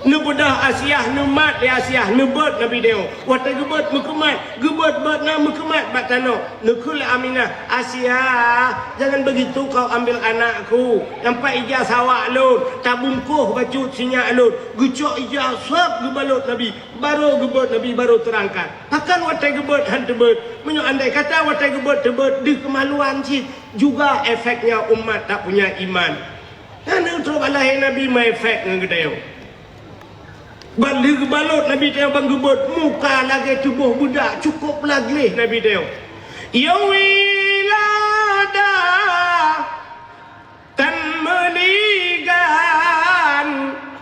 Nebedah Asyah nemat dia Asyah nebet Nabi dia. Watai gebet mukemat, gebet bet na mukemat batano. Nekul Aminah, Asyah, jangan begitu kau ambil anakku. Nampak ijaz awak lun, tak bungkuh bacut sinyak lun. Gucok ijaz sab gebalut Nabi. Baru gebet Nabi baru terangkat. Akan watai gebet han tebet. Menyo andai kata watai gebet tebet di kemaluan cik juga efeknya umat tak punya iman. Dan untuk lahir Nabi mai efek ngedayau. Balik balut Nabi dia bang gebut muka lagi tubuh budak cukup lagi Nabi dia. Ya wilada tan meligan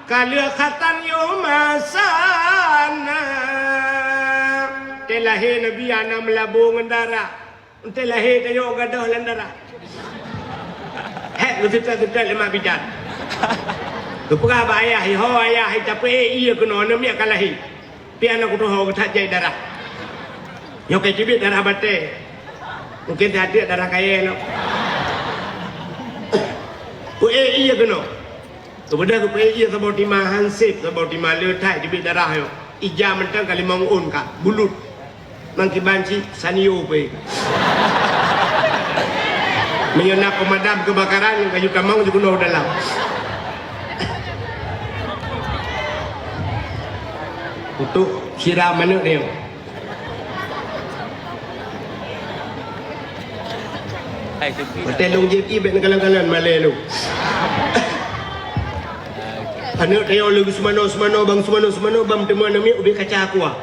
kalikhatan yumasana. Telahir Nabi ana melabur ngendara. Telahir tayo gadah landara. Hek kita lemak bidan. Kepala ayah, ho ayah, tapi iya kena nama dia kalahi. Pian aku tu ho ketat jai darah. Yo kai cibit darah bate. Mungkin tak ada darah kaya lo. Ku iya kena. Kemudian ku iya sebab di mahansip, sebab di malu tak cibit darah yo. Ija mentang kali mangun ka, bulut. Mangki banci sanio pe. Menyenak pemadam kebakaran yang kayu kamang juga no dalam. Untuk siram mana dia? Telung JP ben kalang-kalang Malay lu. Anak dia lagu semano bang semano bang teman nami ubi kaca aku ah.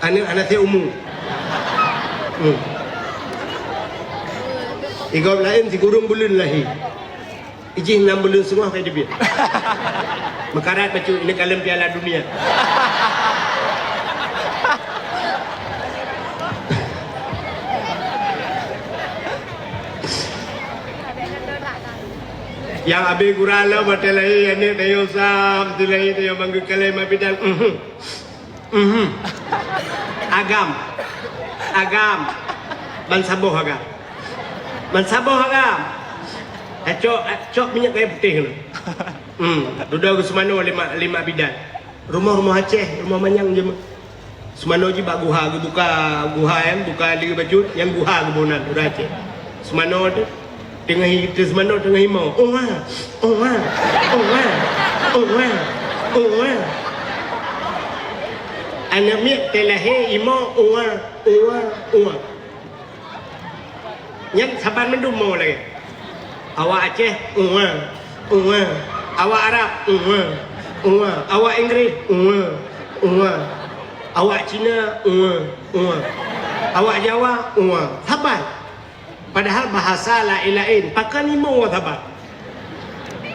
Anak saya umum. Igau lain si gurung bulan lahi. Ijih 6 bulan semua kayak dia. Mekarat pacu ini kalem Piala Dunia. Yang abi gurala batelai ane tayo sam dilai tayo banggu kalai mabidan. Agam. Bansaboh agam. Cok minyak kayu putih. Duduk ke Semano lima bidan. Rumah Aceh, rumah Manyang je. Semano je bak guha ke buka yang buka liga baju yang guha ke bonan udah Aceh. Semano tu tengah kita Semano tengah himau. Oh. Anak miak telahe imau oh. Yang saban mendum mau lagi. Awak Aceh, awak Arab, awak Inggeris, awak Cina, awak Jawa, sabar. Padahal bahasa lain, pakai lima orang sabar.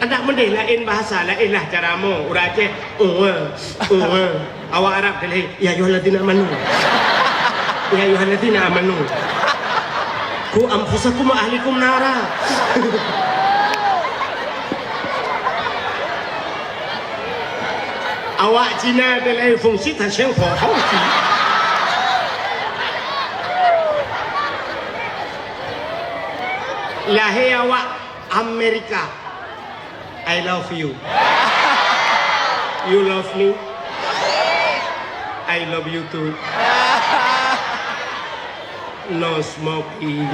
Anak mendih lain bahasa, lain lah cara mau. Orang Aceh, awak Arab lain. Ya yuhaladina amanu. Ku amfusakum ahlikum nara. Awak Cina adalah fungsi tasyan fungsi. Lahir awak Amerika. I love you. You love me. I love you too. No smoking.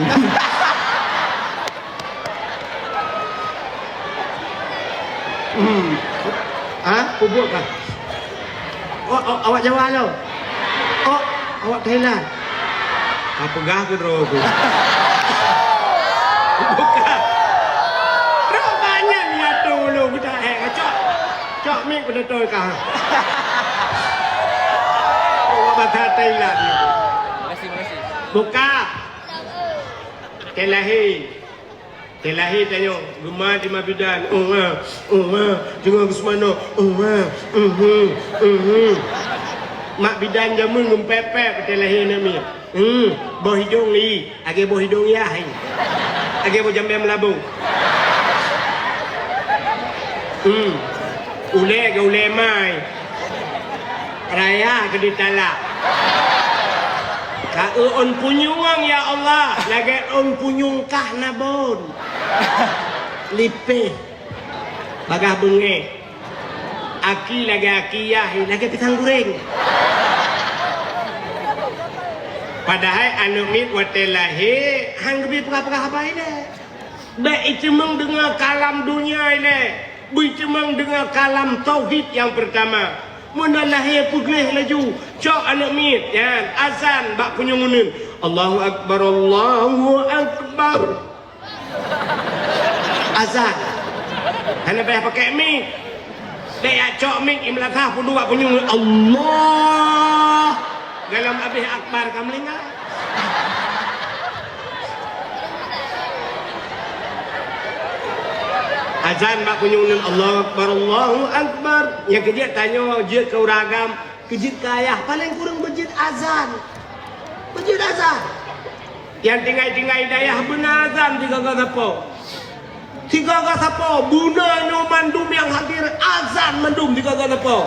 Kubur kah? Awak Jawa lo? Awak Thailand? Apa gah ke rogo? Bukan. Rogo banyak ni atu lo kita cok mik pada tu kah? Patah Thailand. Makasih. Buka. Telahi tanya, gemar di Mabidan. Tengok ke semana. Mak bidan jamu ngumpepep telahi nami. Boh hidung ni, age boh hidung ya. Age boh jambe melabung. Ule mai. Raya ke ditala. Ka on punyuang ya Allah, lagi on punyung kah nabon. Lipe. Bagah benge. Aki lagi pisang goreng. Padahal anu mit watelahe hang gebi pekah-pekah apa ini? Baik itu meng dengar kalam dunia ini. Baik itu meng dengar kalam tauhid yang pertama. Menalahi pugih laju. Cok anak mit ya, azan bak punyungunin. Allahu akbar, Allahu akbar. Azan. Hana bayar pakai mit. Dia cok mik imlakah pun dua punyung Allah dalam abih akbar kamu ingat azan mak punyung Allah akbar Allahu akbar yang kejit tanya jid ke uragam kejit kayah paling kurang bejit azan yang tinggai dayah benar azan tiga gasapo buna no mandum yang hadir azan mandum tiga gasapo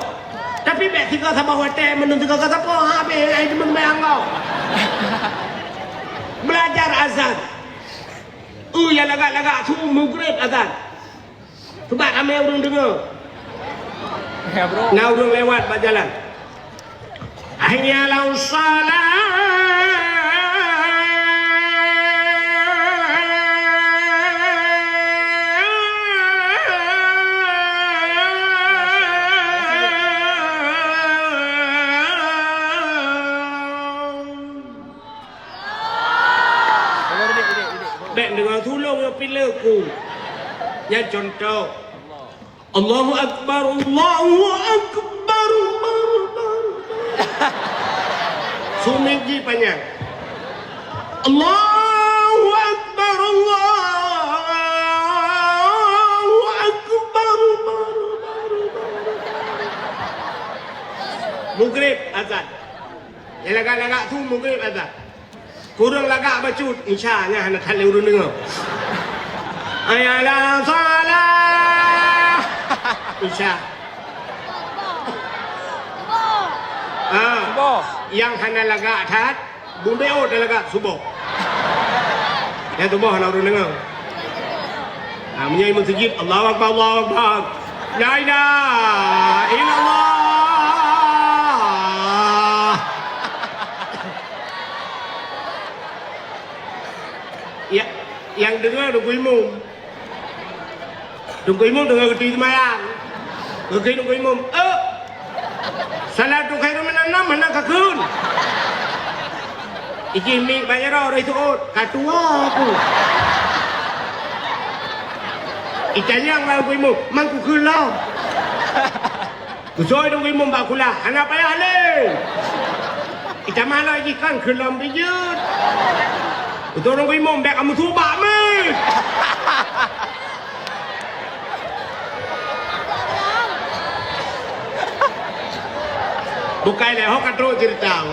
tapi bet tiga sama hotel mandum tiga gasapo habis ai demen mai angau belajar azan ya lagak tu maghrib azan sebab ramai orang dengar Ya bro. nah orang lewat berjalan hayya lau salat dengan tolong yang pilaku yang contoh Allahu akbar sumiji panjang Allahu akbar Maghrib azan yang lagak-lagak tu maghrib azan kurang lagak bacut insya-nya hendak hal urun dengar ayalah salah insya yang hendak lagak tat bumbeo dah lagak subuh ya subuh hendak urun dengar menyai masjid Allahu akbar la ilaha illallah ya, yang dengar dungku imum dengar gede semayang gede dungku imum salat tu khairu minan mana kakun iki mik bayar orang itu katua aku ikanya nggak dungku imum mangku kulau kusoi dungku imum bak kulah anak payah le kita malah ikan kulam bijut betul orang imam bek kamu subak me. Bukai leh hok katro cerita.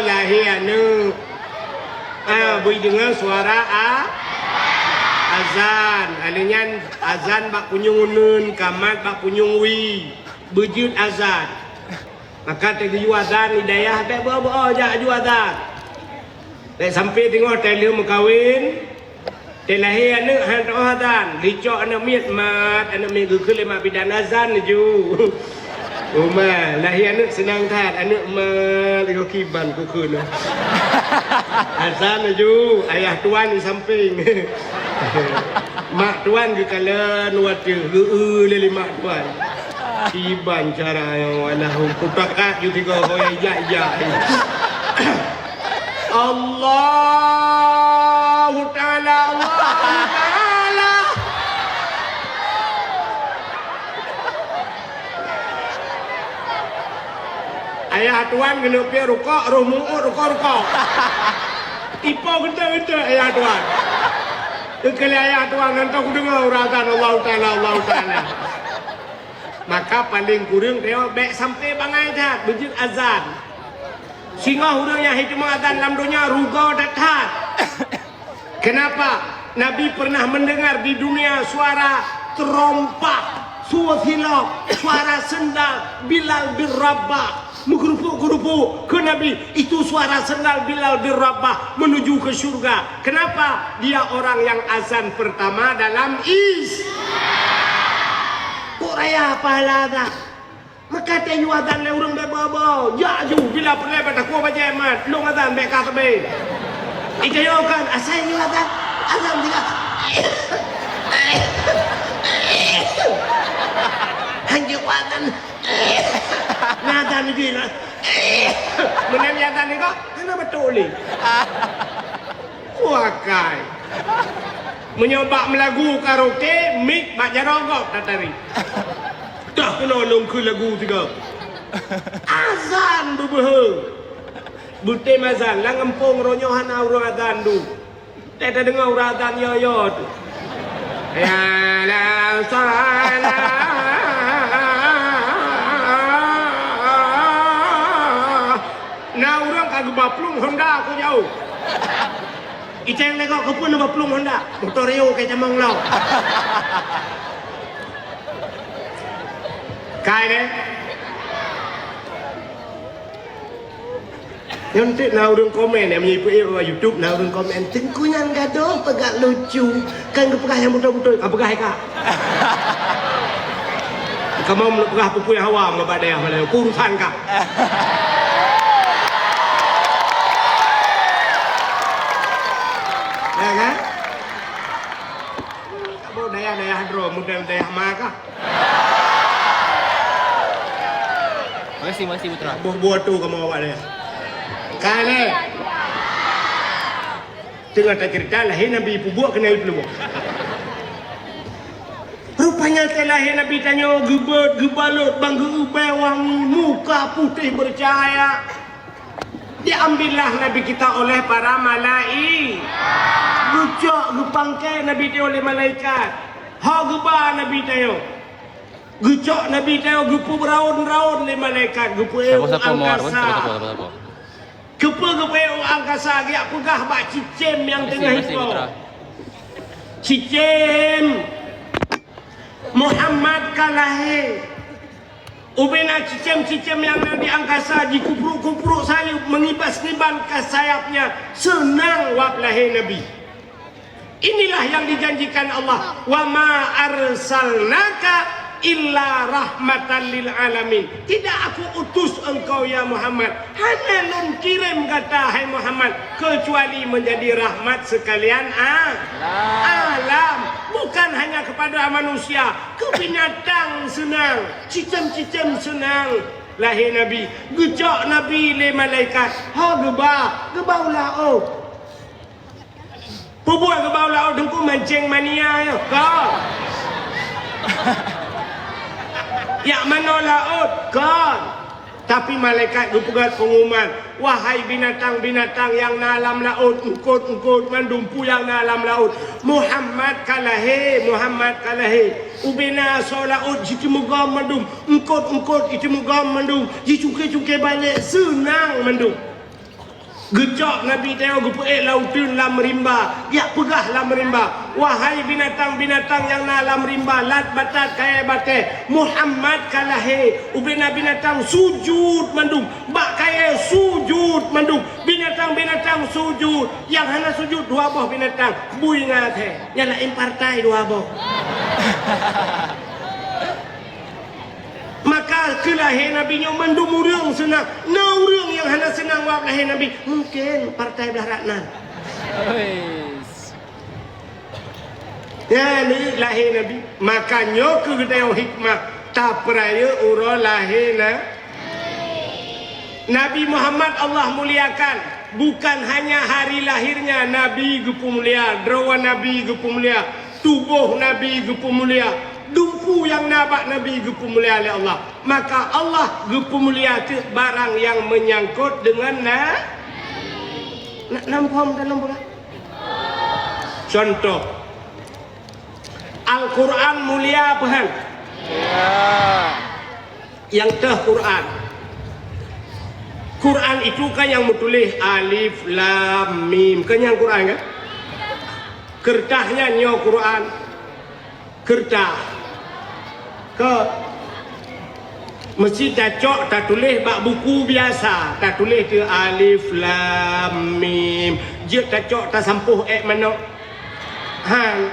Lahianu. Bui dengar suara azan. Alinyan azan bak punyungunun, kamat bak punyungwi. Bejut azan. Maka tadi azan hidayah tak bawa ajak azan. Tak sampai tengok tele mengkawin. Telahi anak hantar azan, licok anak miat mat, anak minggu ke lima bidan azan ju. Umar, lahi anak senang tat, anak mat kau kiban kau kena. Azan ju, ayah tuan di samping. Mak tuan ke kala nuat lele mak tuan. Kiban cara yang walahu kutakat ju tiga hoya ya. Allah Ta'ala ayah tuan kena pergi rukuk, roh mu'ud rukuk. Ipo kita ayah tuan. Kali ayah tuan nanti aku dengar urasan Allah Ta'ala. Maka paling kurang dia baik sampai bangai dah berjid azan. Sehingga hurufnya hidup azan dalam dunia ruga datang. Kenapa? Nabi pernah mendengar di dunia suara terompak, suara hilap, suara sendal Bilal bin Rabah menggerupuk-gerupuk ke Nabi. Itu suara sendal Bilal bin Rabah menuju ke surga. Kenapa? Dia orang yang azan pertama dalam kok raya pahala dah. Maka dia azan le urang be babo. Jaju bila perle pada ku baca mat, long azan be ka tabe. Ikayo kan asal ni azan dia. Hanya azan. Azan ni lah. Menem azan ni kok, ana betul ni. Wakai. Menyoba melagu karaoke, mik bak jarogok tatari. Dah kena longkul lagu tiga. Azan berbeheng. Butim azan, lang empung ronyohan urang azan tu. Tak ada dengar urang azan yo tu. Ya la sala. Nah urang kagak baplung Honda aku jauh. Iceng lekok ke pun baplung Honda. Motor Rio kayak camang lau. Kai deh. Nanti nak urang komen yang menyipu YouTube nak urang komen tengkunyan gaduh pegak lucu kan kepegah yang betul-betul apa pegah kak kamu mau pegah pupu yang hawa mau pada yang mana urusan kak ya kan kamu daya hadro mudah daya maka Makasih Putra. buat tu kamu awak dia. Kane. Tengah tak cerita lahir Nabi ibu buat kena ibu buat. Rupanya lahir Nabi tanya gebalut bangga ubai wangi muka putih bercahaya. Diambillah Nabi kita oleh para malaik. Gucok gepangkai Nabi dia oleh malaikat. Ha geba Nabi tanya. Gucok Nabi tanya gepu beraun-raun oleh malaikat. Gepu angkasa. Gepu angkasa dia pegah bak cicem yang tengah itu. Cicem Muhammad kalahir. Ubena cicem-cicem yang di angkasa dikupruk-kupruk sayup mengibas-ngibas ke sayapnya senang wap lahir Nabi. Inilah yang dijanjikan Allah. Wa ma arsalnaka illa rahmatan lil alamin. Tidak aku utus engkau ya Muhammad, hanya nun kirim kata hai Muhammad kecuali menjadi rahmat sekalian alam. Bukan hanya kepada manusia, ke binatang senang, cicem-cicem senang lahir Nabi. Gejak Nabi le malaikat. Ha gebau laut. Pubuat gebau laut dengku mancing mania ya. Kau ya mana laut kan? Tapi malaikat berpegat pengumuman, wahai binatang-binatang yang nalam laut, engkut mandumpu yang nalam laut, Muhammad kalahe ubina so laut jiki mugam mandum, engkut itu mugam mandum, jicuke balik senang mandum. Gejak Nabi tengok gepuek lautun lam rimba. Ya pegah lam rimba. Wahai binatang-binatang yang na lam rimba, lat batat kaya bate, Muhammad kalahe ubina binatang sujud mandung, bak kaya sujud mandung. Binatang-binatang sujud. Yang hana sujud dua buah binatang. Bui ngate. Yang lain partai dua buah. Maka kelahir Nabi nya mandum urang senang. Na urang yang hana senang wak lahir Nabi. Mungkin partai belah raknan. Ya ni lahir Nabi. Makanya kegedean hikmah tak peraya urang lahir Nabi Muhammad Allah muliakan. Bukan hanya hari lahirnya Nabi gepu mulia, drawa Nabi gepu mulia, tubuh Nabi gepu mulia. Dumpu yang nabak Nabi gepu mulia oleh Allah. maka Allah gepemulia tu barang yang menyangkut dengan nampam dalam bola. Contoh Al-Quran mulia apa hal? Yang teh Quran. Quran itu kan yang menulis alif lam mim kan yang Quran kan? Kertasnya nyo Quran. Kertas. Ke mesti cocok tak tulis bak buku biasa, tak tulis ke alif lam mim. Je cocok tak sampuh mana? Han,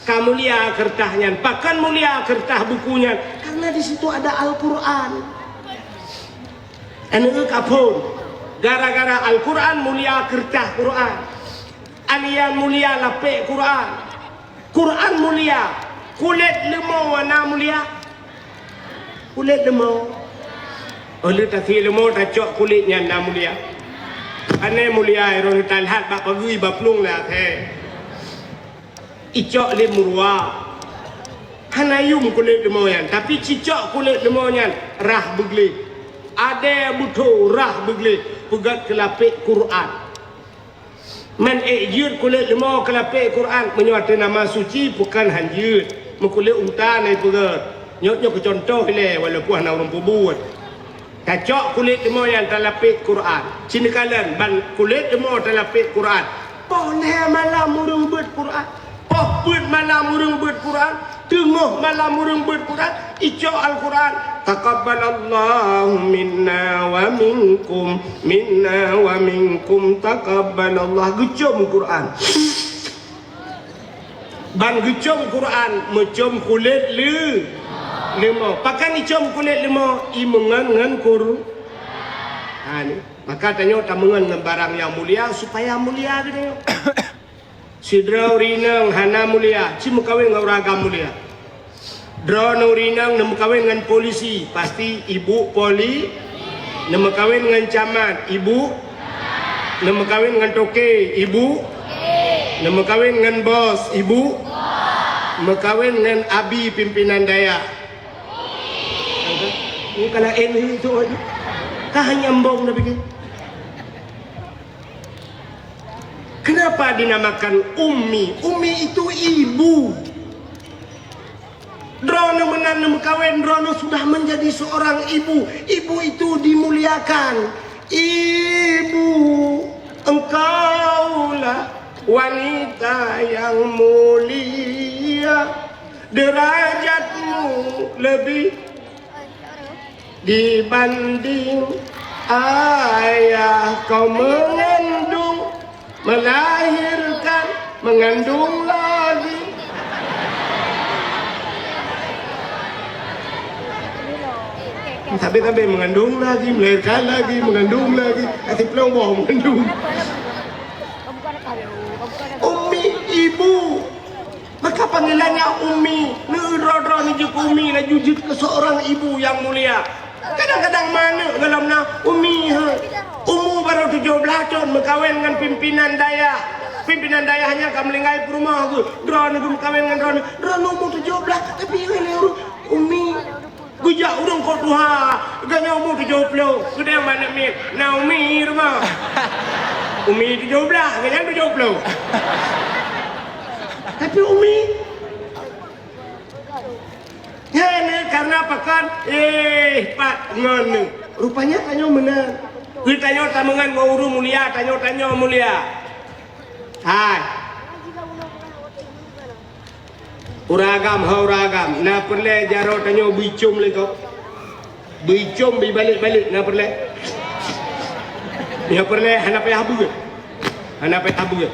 kamu lihat kertasnya, bahkan mulia kertas bukunya, karena di situ ada Al-Quran. Anu kapun, gara-gara Al-Quran mulia kertas Quran, alian mulia lapik Quran, Quran mulia, kulit lemau warna mulia, kulit lemau. Oleh tapi lemau cocok kulitnya na mulia, ane mulia orang talhat bak pagi bak plung lah icok le murwa hanayum kulit lemoyan tapi cicok kulit lemoyan rah begli ada butuh rah begli pegat kelapik Quran man ejir kulit lemau kelapik Quran menyuatu nama suci bukan hanjir mekulit unta ni pegat nyok contoh le walaupun hana orang buat cocok kulit lemoyan telapik Quran sini kalian ban kulit lemau telapik Quran boleh malam murung buat Quran buat malam urang buat Quran, tengah malam urang buat Quran, icok Al-Quran. Taqabbalallahu minna wa minkum taqabbalallah. Gecom Quran. Ban gecom Quran, macam kulit lemau. Pakai icom kulit lemau, imengan Quran. Ni, maka tanya tamungan dengan barang yang mulia supaya mulia dia. Sidra urinang hana mulia, si mukawin dengan ragam mulia. Drone urinang nama kawin dengan polisi, pasti ibu poli. Nama kawin dengan camat, ibu. Nama kawin dengan toke, ibu. Nama kawin dengan bos, ibu. Nama kawin dengan abi pimpinan daya. Ini kalau ini itu aja, kah nyambung nak bikin? Kenapa dinamakan Ummi? Ummi itu ibu. Drono menanam kawin, Drono sudah menjadi seorang ibu. Ibu itu dimuliakan. Ibu, engkaulah wanita yang mulia. Derajatmu lebih dibanding ayah kau mengandung. Melahirkan, mengandung lagi. Tapi mengandung lagi, melahirkan lagi, mengandung lagi. Hati pelang bohong mengandung. Ummi, ibu. Maka panggilannya Ummi. Nero ni je Ummi lah jujud ke seorang ibu yang mulia. Kadang-kadang mana dalamnya Ummi umur baru 17 tahun berkahwin dengan pimpinan daya. Pimpinan daya hanya kamu linggai ke rumah aku. Drone aku berkahwin dengan Drone umur 17 tapi ini Ummi gujak urung kau tuha. Ganya umur 70. Sudah mana mi? Naomi rumah. Ummi 17, ganya 70. Tapi Ummi ya ni karena pakan pak ngono. Rupanya tanya benar. Kita tanya tamungan mau urung mulia, tanya mulia. Hai. Uragam hauragam. Na perle jaro tanya bicum le kau. Bicum balik na perle. Ya perle hana payah buat. Hana payah buat.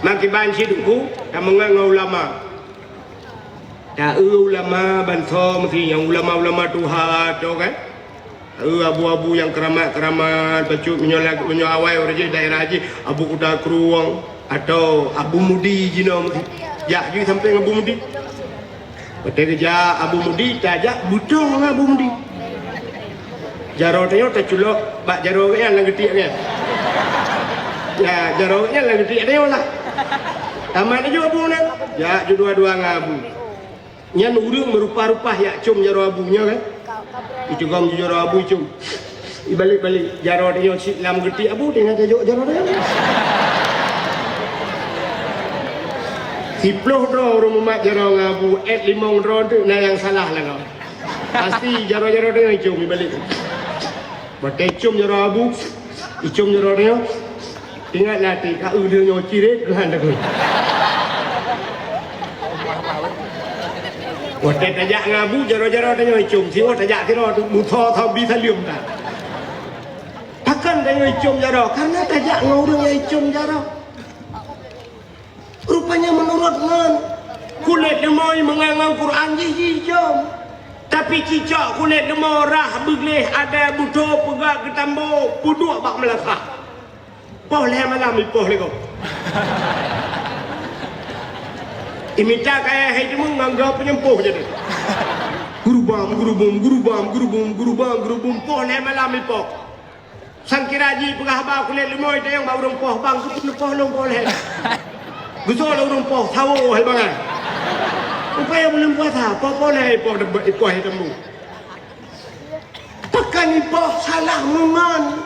Maki banci duku tamungan ulama. Tak ulama banso mesti yang ulama Tuhan tu kan. Abu-abu yang keramat bacu menyawai orang je daerah je abu kuda keruang atau abu mudi jino ya jadi sampai abu mudi betul kerja abu mudi tajak butuh abu mudi jaro tanya tak culok bak jaro yang gede kan ya jaro yang gede dia lah tamat juga abu nak ya dua-dua ngabu nya urang merupa-rupa ya cum jaro abunya kan Itu gam jara abu cung. Balik-balik jara dia cik lam geti abu dengan tajuk jara dia. Siploh ro orang mak jara ngabu et limong ro tu nah yang salah lah kau. Pasti jara-jara dia cung balik. Bakai cung jara abu, icung jara dia. Ingat nanti kau dia nyoci deh kehan dah kau. Wadah tajak ngabu jara-jara dia icung, siapa tajak kira tu muthah thabi thalium dah. Takkan dia icung jara karena tajak ngau dia icung jara. Rupanya menurut ngan kulit demoi mengangang Quran jom. Tapi cicak kulit demoi rah begleh ada butuh pegak ketambo puduk bak melakah. Poh leh malam ipoh lego. Imita kaya hai cuma nganggap penyempuh jadi. Gurubam poh leh malam ipoh. Sangkiraji pegah kulit demoi dia yang bau poh bang tu poh long poh leh. Gusol orang poh tahu hal bangan. Upaya belum buat apa poh leh poh ipoh temu. Takkan ipoh salah mengan.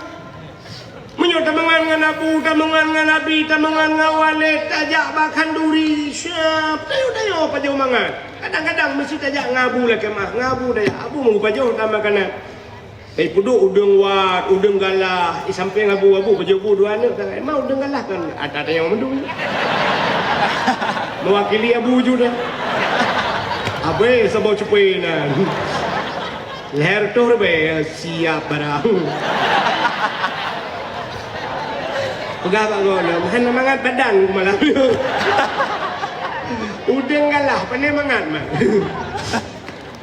Menyot tamangan ngan abu, tamangan ngan nabi, tamangan ngan walid, tajak bahkan duri. Siap, tayo apa jauh mangan. Kadang-kadang mesti tajak ngabu lah kemah, ngabu daya. Abu mau baju tambah kanan. Puduk udang wat, udang galah. Sampai ngabu baju dua anak. Emang udang galah kan? Ada yang mendung. Mewakili abu juga. Abe sebab cepenan. Leher tu be siap barang. Pegah pak gono, mana mangat badan malah. Udang galah, pandai mangat mah.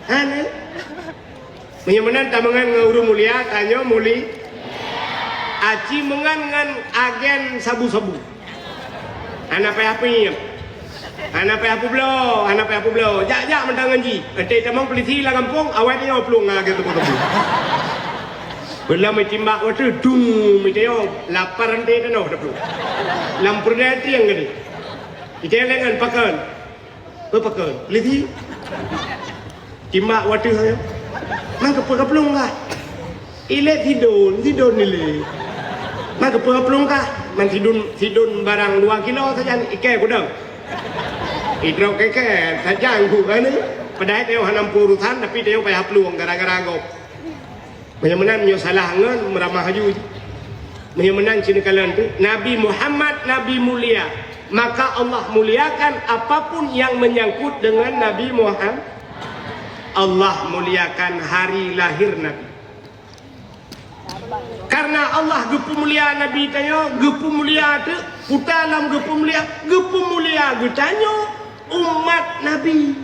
Hana. Menyamanan tamangan ngurus mulia, tanya muli. Aci mengan agen sabu-sabu. Anak apa? Anak apa belum? Jak mentang ngaji. Ente tamang peliti lah kampung, awet ni pelung ngage tu. Bila metimbak waktu dung miteo lapar ente tu dah pelung. Lampur dia tiang gini. Ite lengan pakan. Pakan. Peliti. Timbak waktu saya. Mang kepelung kah? Ile tidun nile. Mang kepelung kah? Man tidun barang 2 kilo saja ikai kudang. Idrok keke saja aku kan ni. Padahal dia hanam urusan tapi dia payah peluang gara-gara gop. Menyamanan salah ngan meramah haju. Menyamanan cina kalian tu Nabi Muhammad Nabi mulia. Maka Allah muliakan apapun yang menyangkut dengan Nabi Muhammad. Allah muliakan hari lahir Nabi. Karena Allah gepu mulia Nabi tanya, gepu mulia tu puta dalam gepu mulia getanyo umat Nabi.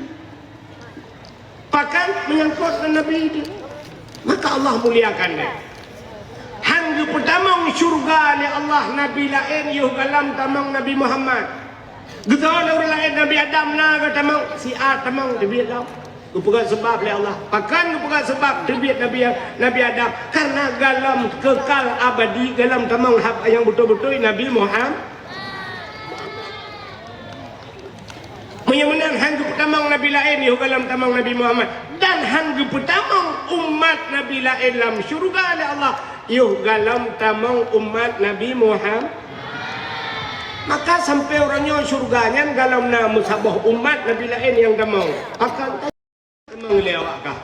Pakan menyangkut dengan Nabi itu. Maka Allah muliakan dia. Hang gepu tamang syurga ni Allah Nabi lain yuh galam tamang Nabi Muhammad. Getal orang lain Nabi Adam na ke tamang si A tamang Nabi Adam. Kepukat sebab oleh Allah. Pakan kepukat sebab terbit Nabi Adam. Karena galam kekal abadi. Galam tamang yang betul-betul Nabi Muhammad. Menyamanan hang keputamang Nabi lain. Yang galam tamang Nabi Muhammad. Dan hang keputamang umat Nabi lain dalam syurga oleh Allah. Yang galam tamang umat Nabi Muhammad. Maka sampai orangnya syurganya galam nama sabah umat Nabi lain yang tamang. Akan memang lewat kah?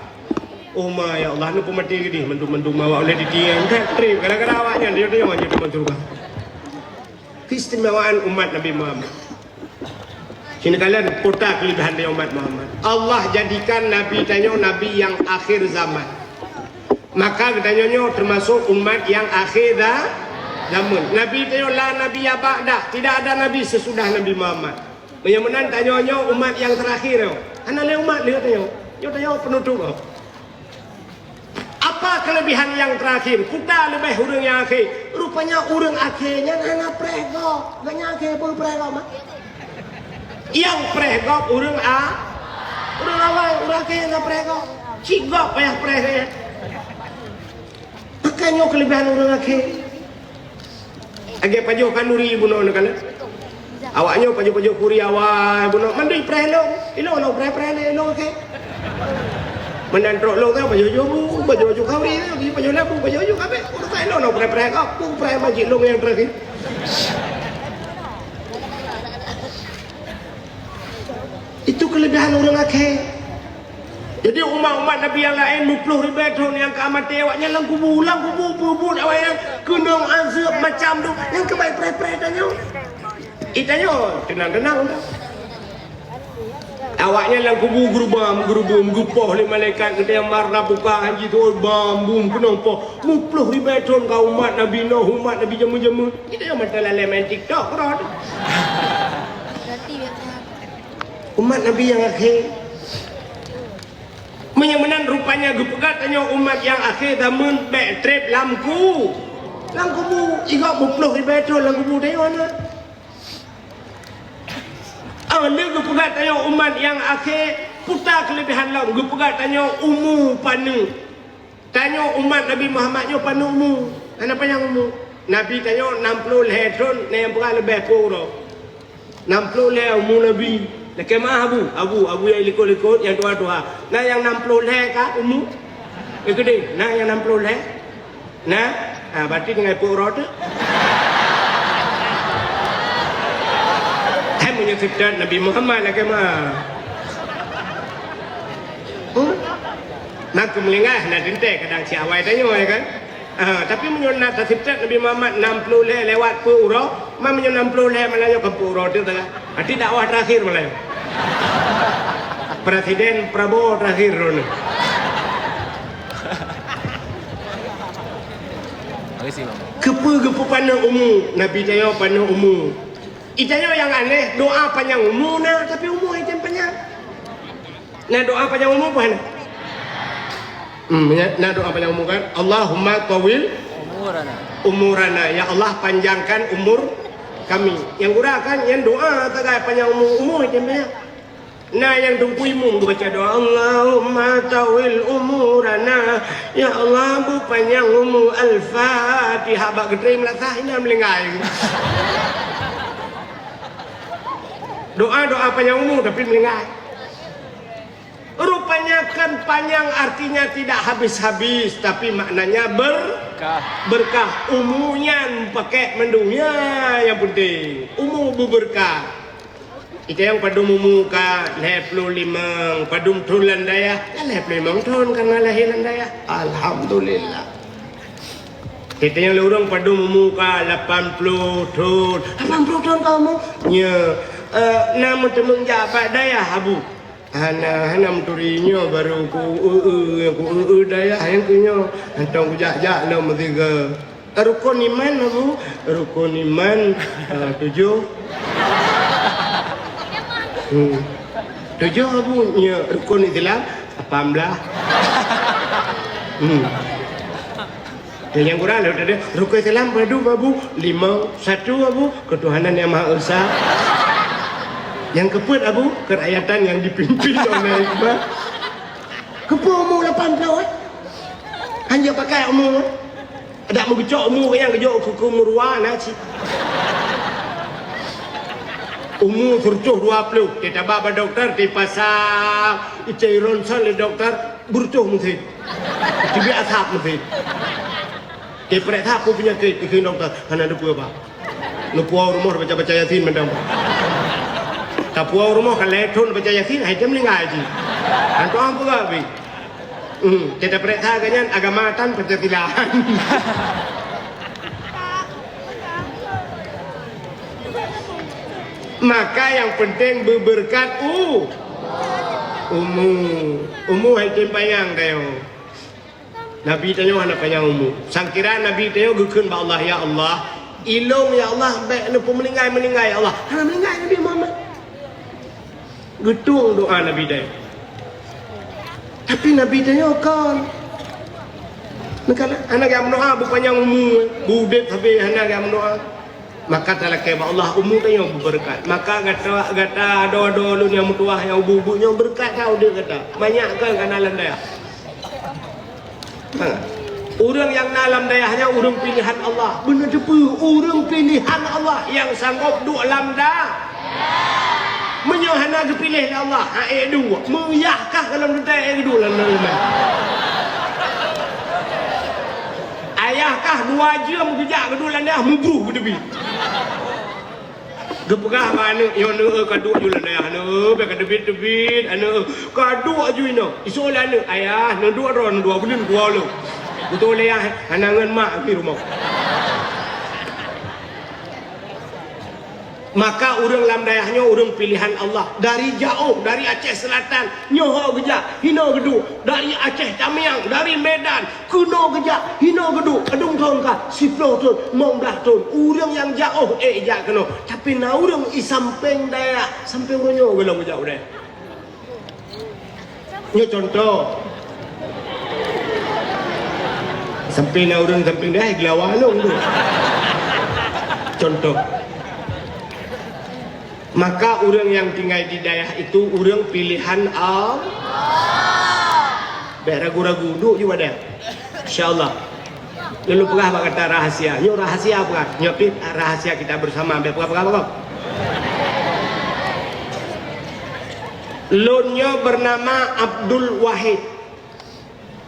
Oh ma ya Allah, nu pemati gini, mendung mawa oleh ditiang, trip gara-gara awaknya dia hanya cuma surga. Keistimewaan umat Nabi Muhammad. Sini kalian kota kelebihan dia umat Muhammad. Allah jadikan Nabi tanya Nabi yang akhir zaman. Maka katanya termasuk umat yang akhir zaman. Nabi tanya la Nabi ya ba'dah, tidak ada Nabi sesudah Nabi Muhammad. Menyamanan tanya umat yang terakhir. Ana le umat dia tanya. Yo tanya penutup. Apa kelebihan yang terakhir? Kita lebih orang yang akhir. Rupanya orang akhirnya anak prego. Gaknya akhir pun prego mah. Yang prego orang orang awal orang akhir anak prego. Cigok payah prego. Makanya kelebihan orang akhir. Agak paju kanuri buno nak kan? Awaknya paju kuri awal buno. Mandi prego. Ilo prego akhir. menandrok long tu baju kawin tu baju labu baju kabe urusan lo nak pray aku pray majid long yang terakhir. Itu kelebihan orang akhir. Jadi umat-umat Nabi yang lain 20,000 tahun yang keamat awaknya lang kubu bubut awak yang kunung azab macam tu yang kebaik pray tanya. Itanya tenang-tenang dah. Awaknya lang kubu gerubam gupoh le malaikat kita yang marah buka haji tu bambum kenapa 20,000 tahun kau umat Nabi Nuh umat Nabi jamu-jamu kita yang mata lalai main TikTok kau umat Nabi yang akhir menyemenan rupanya gepegat tanya umat yang akhir damun back trip lamku bu ingat 20,000 tahun lamku dia mana dia gepegat tanya umat yang akhir putar kelebihan lain gepegat tanya umu panu tanya umat Nabi Muhammadnya panu umu kenapa yang umu Nabi tanya 60 tahun yang pernah lebih kurang 60 umu Nabi lekai mah abu yang likut yang tua nah yang 60 kah umu gede nah yang 60 nah berarti dengan pura tu menyebutkan Nabi Muhammad lekai mah nak melengah nak dintek kadang si awai tanya kan tapi menyunat tersebut Nabi Muhammad 60 lewat pura mah menyunat 60 Melayu ke pura tu tak nanti dakwah terakhir Melayu Presiden Prabowo terakhir ni kepu panah umum Nabi tanya panah umum itanya yang aneh doa panjang umum nah tapi umum itu panjang nah doa panjang umum apa nah doa panjang umum kan Allahumma tawil umurana ya Allah panjangkan umur kami yang gurakan yang doa tak panjang umur itu banyak nah yang tungkuimu baca doa Allahumma tawil umurana ya Allah bu panjang umur al-fatihah bak gedre melatah ini melengai doa panjang umur tapi melengai rupanya kan panjang artinya tidak habis-habis tapi maknanya berkah umurnya pakai mendunya yang penting umur berkah itu yang padum umur ka 55 padum tulan daya 55 tahun karena lahir daya alhamdulillah kita yang lorong padum umur ka 80 tahun kamu ya nama temung jabat daya habu hana muturinya baru ku daya yang kunyo antong jak nama 3 rukun iman habu rukun iman 7 habu nya rukun Islam 18 yang kurang ada rukun Islam padu habu 5 1 habu ketuhanan yang Maha Esa yang keput abu kerakyatan yang dipimpin oleh Iqbal keput umur 80 hanya pakai umur ada menggecok umur yang kejok ke umur nasi umur surcuh 20 kita bawa dokter di pasar icairon sal dokter burcuh mesti tibi asap mesti di perintah aku penyakit ke dokter hanya ada apa lu puau rumah baca yasin mendam tak puau rumah kan letun baca yasin hai jam lingai ji antu apa gabi kita perintah ganyan agama tan percetilahan maka yang penting berberkat umur hai tempayang kayo Nabi tanya anak panjang umur sangkira Nabi tanya gukun ba Allah ya Allah ilung ya Allah baik nu meninggai Allah meninggai Nabi Muhammad getung doa Nabi tanya tapi Nabi tanya kan anak yang mendoa bukannya umur budet tapi anak yang mendoa maka talakai Allah umur tanya berkat maka gata doa lu yang mutuah yang bubunya berkat tahu dia kata banyak kan kanalan daya orang yang dalam dayahnya orang pilihan Allah benar cepu orang pilihan Allah yang sanggup duk lamda Menyohana kepilih Allah. Ayat 2. Meyahkah kalau kita ayat 2 lah. Ayahkah 2 jam kejak kedulan dah mubruh berdebi. Gepegah mana yo ne kaduk julan ayah ne be kadebit-debit ane kaduk aju ino. Isul ane ayah ne dua ron dua bulan gua lu. Betul ayah hanangan mak di rumah. Maka orang lam dayahnya orang pilihan Allah dari jauh, dari Aceh Selatan nyoho gejak hino gedu, dari Aceh Tamiang, dari Medan kuno gejak hino gedu adung tahun ka 10 tahun 15 tahun orang yang jauh jak keno tapi na orang isampeng daya sampai orang nyoho gelang gejak udah nyo contoh sampai na orang samping daya gelawalong tu contoh. Maka orang yang tinggal di daerah itu orang pilihan Allah. Biar ragu-ragu duk juga dah. InsyaAllah. Lalu pegah kata rahasia. Nyo rahasia apa? Nyopit rahasia kita bersama. Biar pegah. Lunyo bernama Abdul Wahid.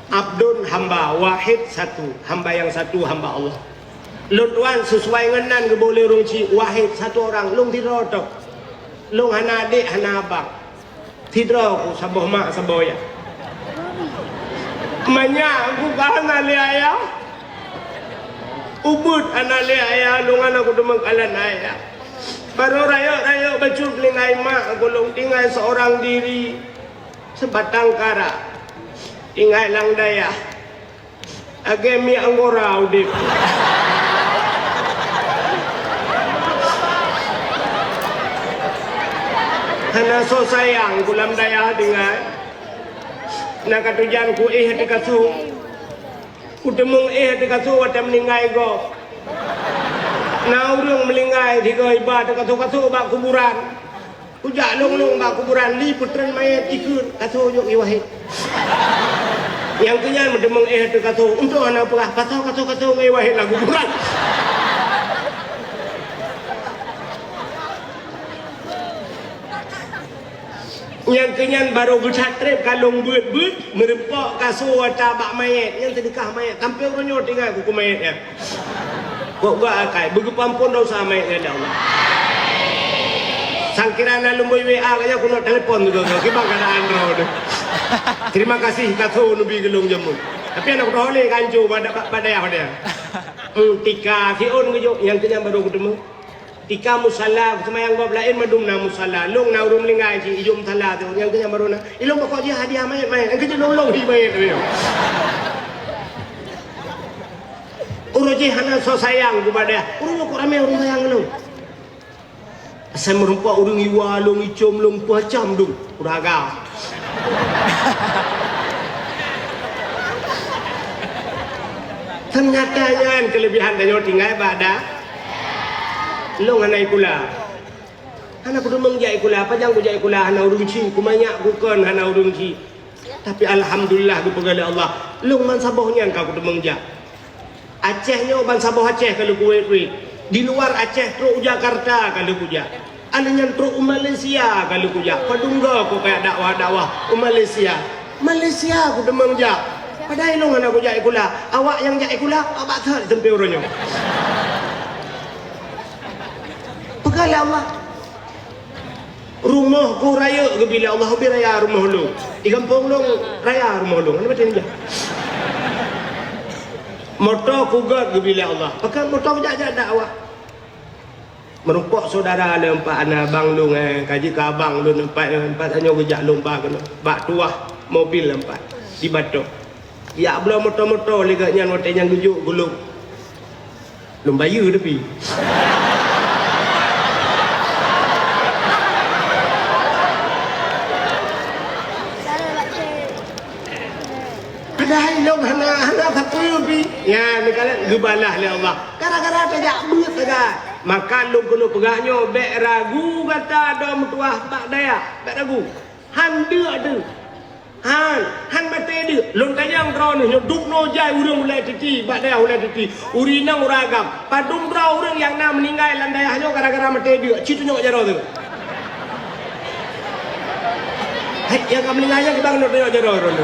Abdul hamba, Wahid satu. Hamba yang satu, hamba Allah. Lun tuan sesuai ngenan ke boleh runci Wahid satu orang. Lung tirotok. Long hana adik hana abang tidra aku saboh mak saboh ya manya aku kana le ayah ubud ana le ayah lungan aku demang kalan ayah baru raya baju pelingai mak aku long tinggal seorang diri sebatang kara tinggal lang daya agemi anggora udip hana so sayang kulam daya dengan nak katujan ku di kasu ku demung di kasu wata meninggai go na urang melingai di go iba di kasu ba kuburan ku jak long ba kuburan li putran mayat ikut kasu yok iwahid yang kenyan demung di kasu untuk anak pegah kasu ngai wahid lah kuburan. Yang kenyan baru bercatrip kalung buat merempok kasur tabak mayat yang sedekah mayat tampil ronyo tinggal kuku mayat ya kok gak akai begepampun dosa mayat ya Allah sangkira na lumboy WA kaya kuno telepon tu kibang keadaan roh terima kasih kasur nubi gelung jamu tapi anak boleh kancu pada ya tika fiun ngejo yang kenyan baru ketemu tika musalla semayang bab lain madum na musalla long na urum lingai ji ijum thala tu yang kenya maruna ilong pokok dia hadiah mayat ang kenya long hi mayat tu uroji hana so sayang kepada urung kok ramai urung sayang lu asal merumpak urung iwa long icom long pacam dong uraga ternyata yang kelebihan danyo tinggal pada long hanai kula hana kudu mengjai kula panjang ku jai kula hana urung ci kumanyak bukan hana urung ci tapi alhamdulillah ku pegale Allah long man sabohnya engkau kudu mengjak Acehnya ban saboh Aceh kalau ku di luar Aceh truk Jakarta kalau ku jak ananya truk Malaysia kalau ku jak padungga ku kayak dakwah Malaysia kudu mengjak padahal long hana ku jai kula awak yang jai kula awak tak tempe uronyo pegala Allah rumah ku raya ke bila Allah bi raya rumah lu di kampung lu raya rumah lu mana macam ni motor ku gad ke bila Allah pakai motor jak dakwah merupok saudara le empat anak abang lu kaji ke abang lu empat hanya gejak lu empat kena bak tuah mobil empat di Batok ya belum motor leganya motor yang gujuk gulung belum bayar tapi padahal long hana satu bi ya negara gebalah le Allah gara-gara tajak buat saja maka long kena pegahnya bek ragu kata dom tuah bak daya bek ragu han dia han mate dia long tayang draw ni duk no jai urang mulai titi bak daya mulai titi urina uragam padung draw urang yang na meninggal lan dayahnya gara-gara mate dia citunya jaro tu Yang kami ngaya ke bang Nur aja ron.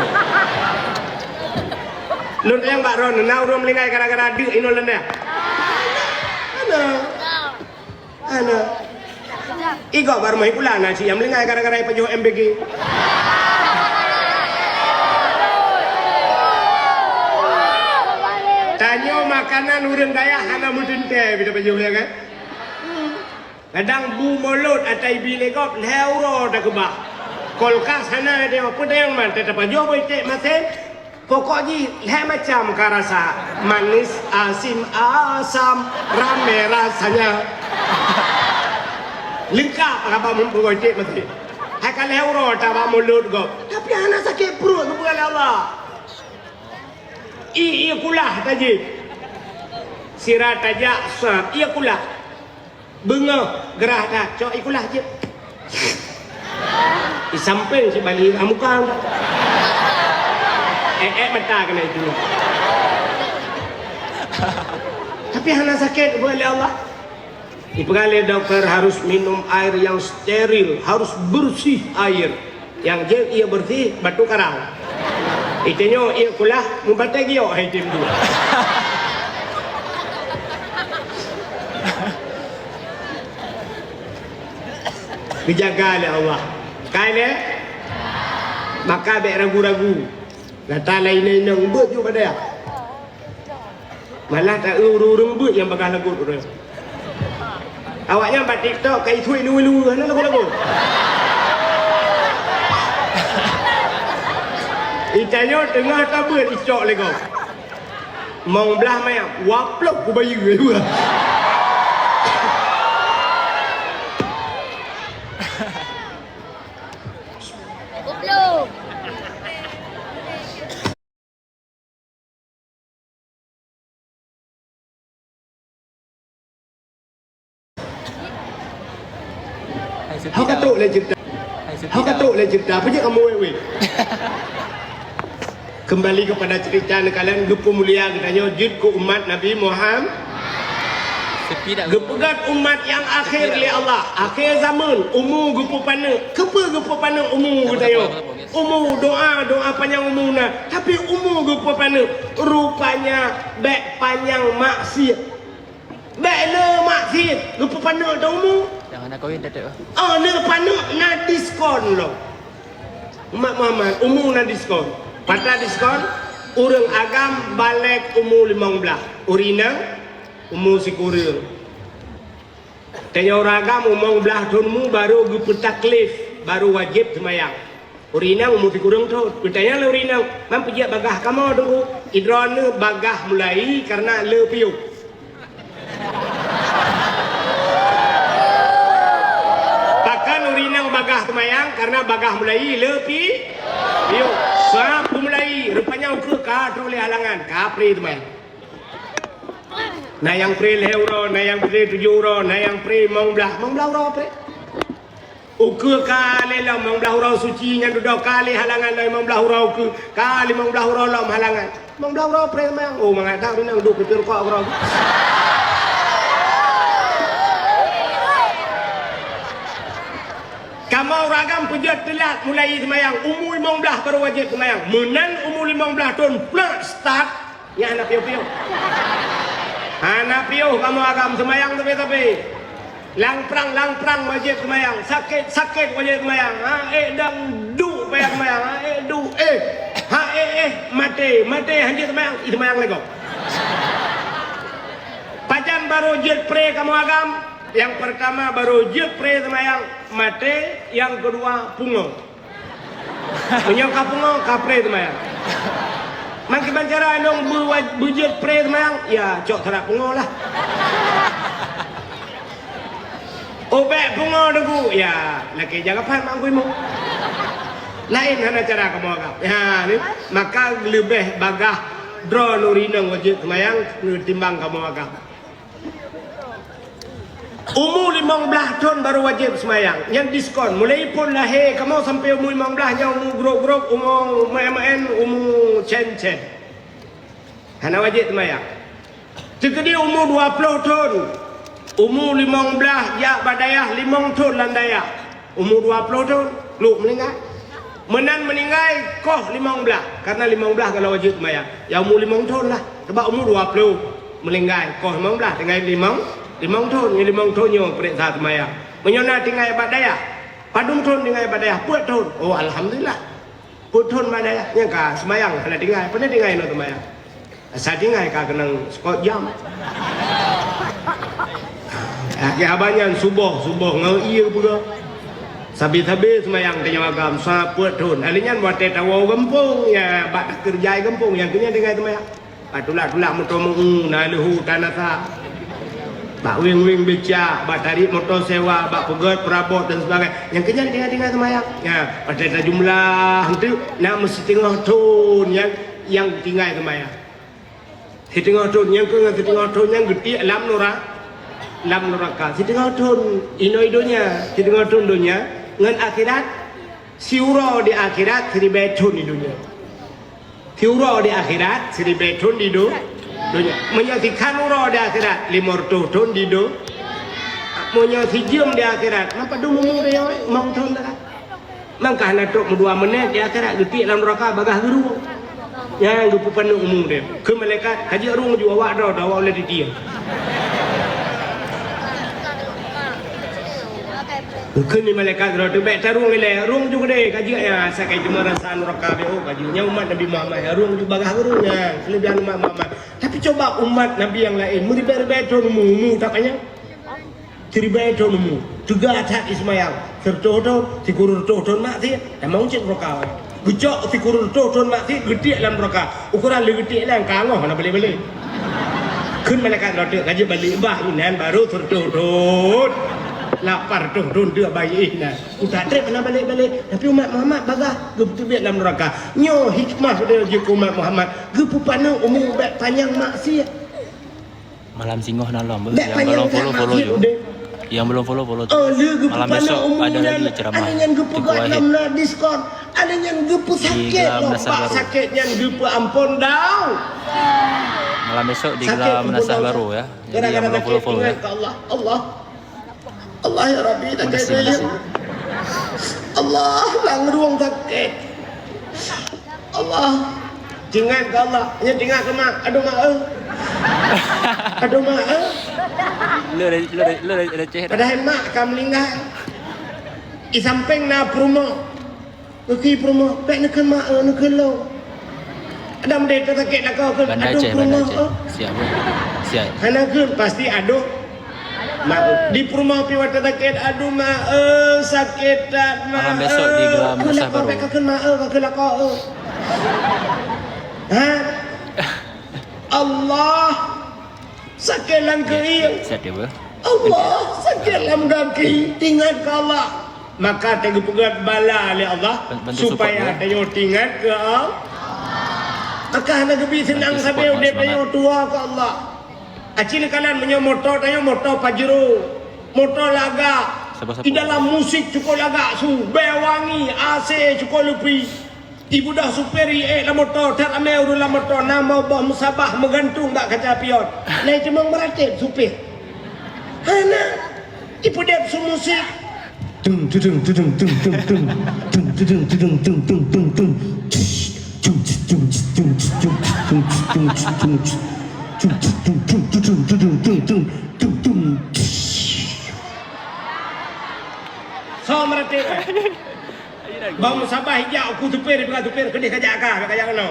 Nur yang Mbak Ron, nah udah melingai gara-gara di inolan ya. Ana. Iko baru mai pula nasi yang melingai gara-gara pajo MBG. Tanya makanan urang daya hana mudun teh bila pajo ya kan. Kadang bu mulut atai bilegop leuro dah kebak. Kolkas hana dia apa yang man tetap pajo boy tek mate. Pokoknya leh macam rasa manis, asin, asam, rame rasanya. Lengkap apa membuat cik mati. Hai kalau euro tawa mulut go. Tapi anak sakit perut bukan Allah. Iya kulah tadi. Sirat aja sab. Iya kulah. Benga gerah dah. Cok ikulah je. Di samping si balik muka. Mata kena itu. Tapi anak sakit boleh Allah. Dipegale dokter harus minum air yang steril, harus bersih air. Yang je ia bersih batu karang. Itunya ia kulah membatai gio hai tim tu. Dijaga oleh Allah. Kaile maka be ragu-ragu. Kata lain-lain yang buat juga dia. Malah tak urung buat yang bakal lagu tu. Awaknya buat TikTok kai thui lu hana lagu. Itanyo tengah tak buat TikTok lagi. Mau belah mai waplok ku bayi gue. Hau katuk le cerita. Hau katuk le cerita. Apa je kamu wewe? Kembali kepada cerita kalian gepu mulia katanya jid ku umat Nabi Muhammad. Gepegat umat yang akhir li Allah. Akhir zaman umur gepu pana. Kepa gepu pana umur katanya. Umur doa panjang umurna. Tapi umur gepu pana rupanya bek panjang maksiat. Bek le maksiat. Gepu pana dah umur. Jangan nak kahwin tak. Ni panuk na diskon lo. Umat Muhammad umur na diskon. Pada diskon urang agam balik umur 15. Urina umur sikurang. Tanya orang agam umur 15 tahunmu baru gupetaklif, baru wajib semayang. Urina umur sikurang tu. Bertanya le urina, mam pijak bagah kamu dulu. Idron bagah mulai karena le piuk. Bagah temayang karena bagah mulai lepi yuk sah mulai rupanya ukur ka oleh halangan kapri temayang na yang pri euro na yang pri 7 euro na yang pri mong belah euro pri ukur kali lah mong belah euro suci nya duduk kali halangan lai mong belah euro ukur kali mong belah euro lah halangan mong belah euro pri temayang oh mengata ni nang duduk pipir kok euro. Kamu ragam pejat telat mulai semayang umur 15 baru wajib semayang menan umur 15 tahun plus start ya anak piu-piu anak piu kamu agam semayang tapi lang-prang wajib semayang sakit wajib semayang dan du payah semayang du mati hanya semayang lagi pajan baru jet pre kamu agam. Yang pertama baru jepre semayang mate, yang kedua pungo. Menyangka pungo kapre semayang. Makin bancara dong bujet pre semayang, ya cok terak pungo lah. Obek pungo degu, ya laki jaga pan mangkuimu. Lain hana cara kamu agak. Ya ni maka lebih bagah drone urinang wajib semayang timbang kamu agak. Umur 15 tahun baru wajib semayang. Yang diskon. Mulai pun lahir kamu sampai umur 15 yang umur grok-grok, umur main-main, umur cen-cen. Hana wajib semayang. Jika dia umur 20 tahun. Umur 15 ya badayah 5 tahun landayah. Umur 20 tahun. Lu meninggal. Menan meninggal koh 15 karena 15 kalau wajib sembahyang. Yang umur 5 tahun lah. Sebab umur 20 meninggal koh 15 dengan 5 tahun. Yang 5 tahunnya periksa sembahyang. Menyona tinggal ibadah daya. Padung tahun tinggal ibadah daya. Puat tahun. Oh alhamdulillah. Puat tahun ibadah daya. Yang kah sembahyang kena tinggal. Pernah tinggal no sembahyang. Asal tinggal kah kena skot jam. Abangnya subuh ngei pula. Sabi-sabi semayang tanya agam sa puat thun. Alinya buat tahu kampung ya bak kerja kampung yang kenya dengan semayang. Patulak-tulak motor na lehu tanah sa. Bak wing beca, bak tarik motor sewa, bak pegat perabot dan sebagainya. Yang kenya dengan semayang. Ya, pada jumlah itu nak mesti tengah thun yang tinggal semayang. Setengah thun yang setengah thun yang gede lam neraka. Setengah thun inoidonya, setengah thun dunia. Ngan akhirat siuro di akhirat 1000 tahun di dunia. Siuro di akhirat 1000 tahun di dunia. Menyaksikan uro di akhirat 500 tahun di dunia. Menyaksikan di akhirat apa dulu mu dia mau tahun dah. Mangkah nak 2 menit di akhirat getik dalam neraka bagah guru. Ya gupu penuh umum dia. Ke malaikat haji rung juga awak dah awak oleh dia. Bukan ni malaikat roda baik tarung ile rung juga deh kaji ya sakai cuma rasa neraka beo kajinya umat Nabi Muhammad rung juga bagah rungnya kelebihan umat Muhammad tapi coba umat Nabi yang lain meribe-ribe mu takanya ribe mu juga atak Ismail serto tikurur ton mati dan mau cek neraka gejok tikurur ton mati gede dalam neraka ukuran lebih gede lah kangoh nak balik kun malaikat roda kaji balik bah inan baru serto lapar tuh dia bayi nah udah trip pernah balik tapi umat Muhammad bagah gepu biak dalam neraka nyo hikmah dia je umat Muhammad gepu panang umum baik panjang maksiat malam singoh dalam yang belum follow je yang belum follow malam besok ada lagi ceramah ada yang gepu dalam Discord ada yang gepu sakit pak sakitnya gepu ampun dah malam besok di Gelam Nasah Baru ya jadi yang belum follow ya Allah ya Rabbi tak kaya Allah lang ruang sakit Allah jangan ke Allah hanya tinggal ke mak aduh mak lu receh padahal mak kam linggai di samping na promo pergi promo baik nak mak nak lo ada mendeta sakit nak kau aduh promo siap karena kan pasti aduh di rumah piwata sakit aduh sakit malam besok di Gelam Nasah Baru Allah sakit lam kaki Allah sakit lam kaki tinggal ke Allah maka tengah pegat bala oleh Allah supaya tengah tinggal ke Allah maka nak lebih senang sampai udah tengah tua ke Allah acil kalian punya motor tanya motor Pajero motor laga di dalam musik cukup laga bewangi AC cukup lebih ibu dah superi lah motor tak ambil udah motor nama bah musabah menggantung tak kaca pion naik cuma meratip supir hana ibu dia su musik tung tung tung tung tung tung tung tung tung tung tung tung tung tung so meratip bang musabah hijau aku tupir kedih kajak no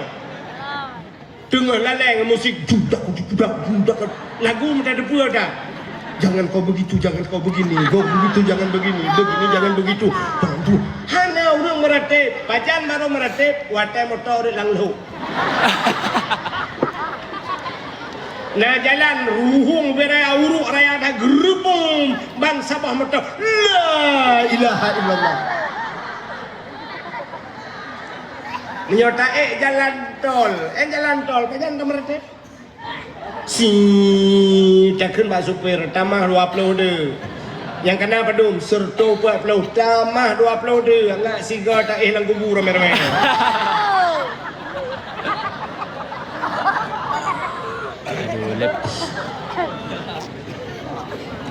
dengar laleng musik judak lagu minta depu dah jangan kau begitu jangan kau begini kau begitu jangan begini jangan begitu jangan tu hana urang meratip pajan baru meratip watai motor langlu nah jalan ruhung beraya uruk raya dah gerubung bang sabah motor la ilaha illallah menyota jalan tol pajan dah meratip si takkan pak supir tamah 20 de yang kena padum serto 40 tamah 20 de ngak siga tak lang kubur ramai-ramai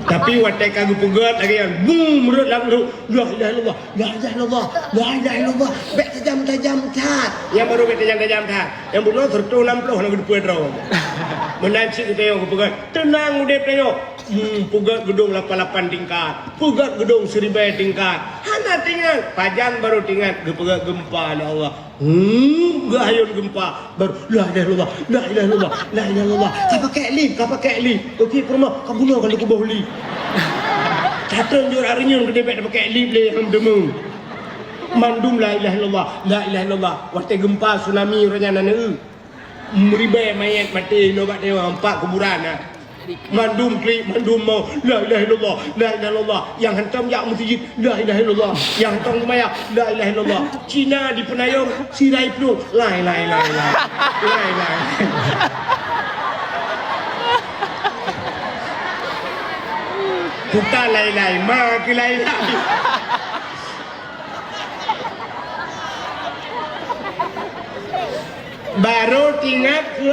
Tapi watai kagak pegat lagi yang boom menurut lagu la ilaha illallah la ilaha illallah la ilaha illallah bet tajam-tajam tat yang baru bet tajam-tajam tat yang bunuh tertu 60 lagu depan draw menanci kita yang pegat tenang udah tengok pegat gedung 88 tingkat pegat gedung 1000 tingkat hana tinggal pajan baru tinggal pegat gempa ya Allah gayun gempa baru la ilaha illallah la ilaha illallah la ilaha illallah kau pakai lift okey ke rumah kau bunuh kalau kau boleh Catun jur harinya ke debek pakai lift le yang demu mandum la ilaha illallah la ilaha illallah waktu gempa tsunami orangnya nana meribai mayat mati nobat dewa 4 kuburan mandum klik mandum mau la ilaha illallah la ilaha illallah yang hantam yak masjid la ilaha illallah yang tong maya la ilaha illallah Cina di Penayong sirai penuh la ilaha illallah la ilaha bukan lai-lai mak lai-lai baru tinggal ke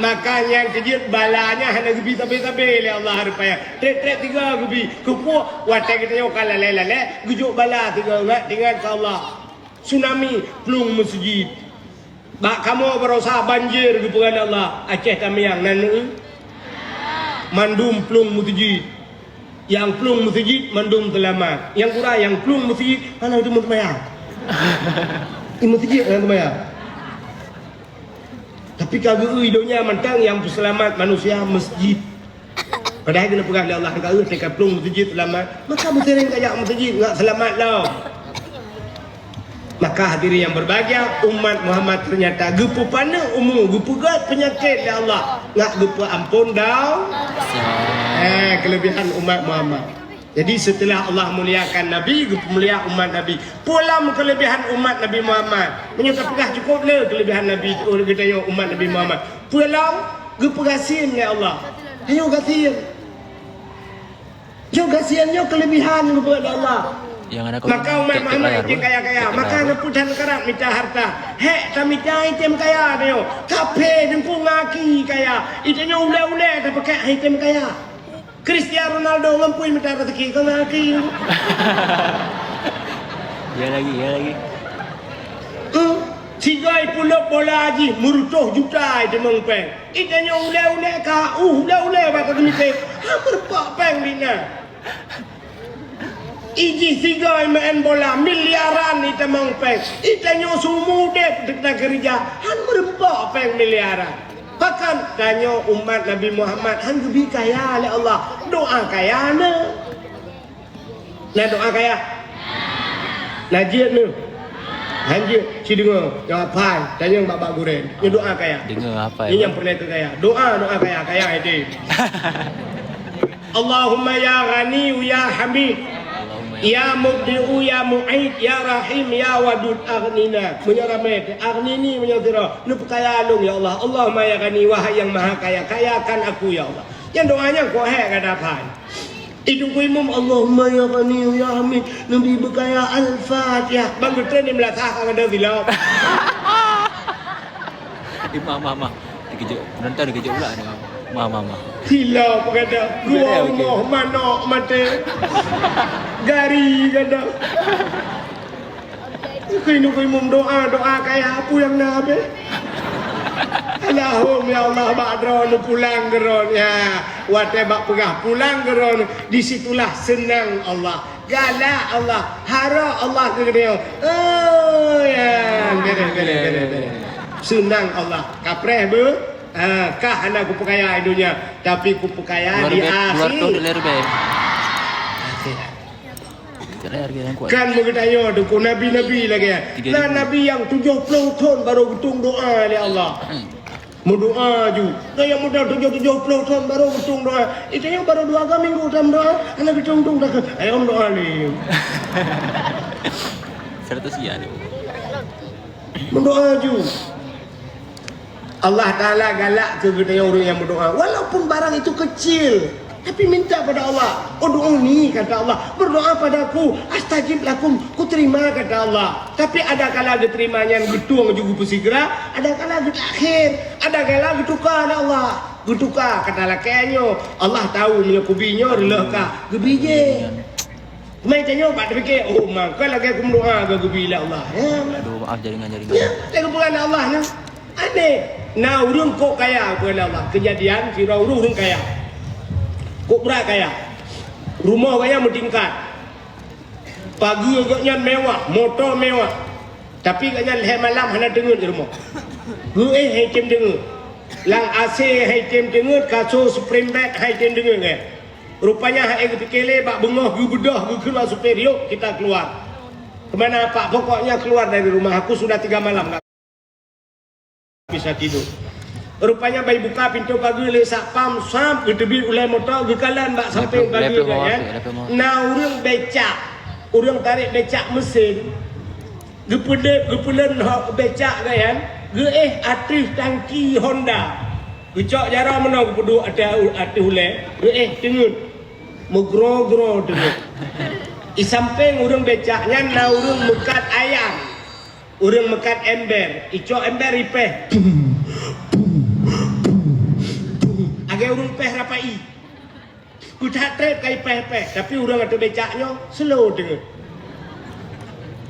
makanya kejut balanya hanya gebi tabe-tabe le Allah rupaya trek-trek 3 gebi kepuak watai kita yo kala lele gejuk bala 3 ngat tinggal ke Allah tsunami plung masjid bak kamu berusaha banjir ke peran Allah Aceh Tamiang nanu mandum plung masjid yang plung masjid mandum telamat yang kurang yang plung masjid mana itu mutmayang ini masjid kan mutmayang tapi kagak idenya mentang yang selamat manusia masjid padahal kena pegang oleh Allah kagak tekan plung masjid selamat maka bertereng kayak masjid enggak selamat lah. Maka hadirin yang berbahagia, umat Muhammad ternyata gepu pana umum, gepu gat penyakit ya Allah. Ngak gepu ampun dah. Kelebihan umat Muhammad. Jadi setelah Allah muliakan Nabi, gepu mulia umat Nabi. Pulang kelebihan umat Nabi Muhammad. Menyata pegah cukup le kelebihan Nabi kita yo umat Nabi Muhammad. Pulang gepu gasin ya Allah. Ayo gasin. Yo gasin yo kelebihan gepu Allah. Maka umat Muhammad itu kaya-kaya. Maka reputan kerap minta harta. Hek tak minta item kaya dia. Kape dengku ngaki kaya. Itunya ule-ule tak pakai item kaya. Cristiano Ronaldo lempuin minta rezeki kau ngaki. Ya lagi. Sigai pulak bola haji murutuh juta itu mengpeng. Itunya ule-ule ka. Ule-ule bakal demikian. Hampir pak peng bina. Iji sigai main bola miliaran ita mangpeng ita nyo sumude dekat gereja han berapa peng miliaran bahkan tanyo umat Nabi Muhammad han gebi kaya oleh Allah doa kaya na doa kaya najid nu hanjir si dengar jawab pai tanyo baba guren ni doa kaya dengar apa ini yang pernah itu kaya doa kaya itu Allahumma ya ghani ya hamid Ya mubdi'u ya mu'id ya rahim ya wadud aghnina menyeramet aghnini menyatira lu kaya lung ya Allah Allahumma ya ghani wahai yang maha kaya kayakan aku ya Allah yang doanya kau hek kadapan itu ku imam Allahumma ya ghani ya hamid nabi berkaya al-fatihah bang betul ni melatah ada dilau mama dikejut nonton dikejut pula ni mama hilau pegada gua Allah manok mate gari gada kini imam doa kaya apa yang nabe Allahumma ya Allah ba'dron pulang geron ya wate bak pegah pulang geron disitulah senang Allah galak Allah hara Allah ke dia oh ya gede senang Allah kapreh be kah anak ku perkaya dunia tapi ku perkaya di akhir kan mengetanya tu ku nabi-nabi lagi lah nabi yang 70 tahun baru betung doa oleh Allah berdoa ju yang muda 70 tahun baru betung doa itu yang baru 2 minggu dalam doa anak betung dah ayo doa ni 100 ya tu berdoa ju Allah Ta'ala galak ke kita orang yang berdoa walaupun barang itu kecil tapi minta pada Allah ud'uni kata Allah berdoa padaku astajib lakum ku terima kata Allah tapi ada kala diterimanya yang betul juga segera ada kala di akhir ada kala ditukar Allah Gutuka kata lakianyo. Allah tahu punya kubinya relah ka. Gebije. Mai tanya pak fikir, oh maka lagi aku berdoa ke gebila Allah. Ya. Aduh, maaf jaringan. Ya, tengok bukan Allah ni. Aneh. Nah, urang kok kaya kepada Allah. Kejadian si urang kaya. Kok berat kaya. Rumah kaya bertingkat. Pagi agaknya mewah, motor mewah. Tapi agaknya leher malam hana dengar di rumah. Gue hai cem dengar. Lang AC hai cem dengar, kasur spring bed hai cem dengar ke. Rupanya hai ketikele bak bengah gue bedah gue keluar superior kita keluar. Kemana pak? Pokoknya keluar dari rumah aku sudah 3 malam tak bisa tidur. Rupanya bayi buka pintu pagi lesak pam sam ke tebi ulai motor ke kalan bak samping pagi kan. Nah urang becak. Urang tarik becak mesin. Gepelen hok becak kan. Ge artis tangki Honda. Gecok jarang menang kudu ada ulai. Ge dengun. Megro-gro dengun. Di samping urang becaknya na urang mekat ayam. Urang mekat ember. Icok ember ripeh. Agak urang peh rapai. Ku tak trep kai peh-peh, tapi urang ada becaknya slow dengun.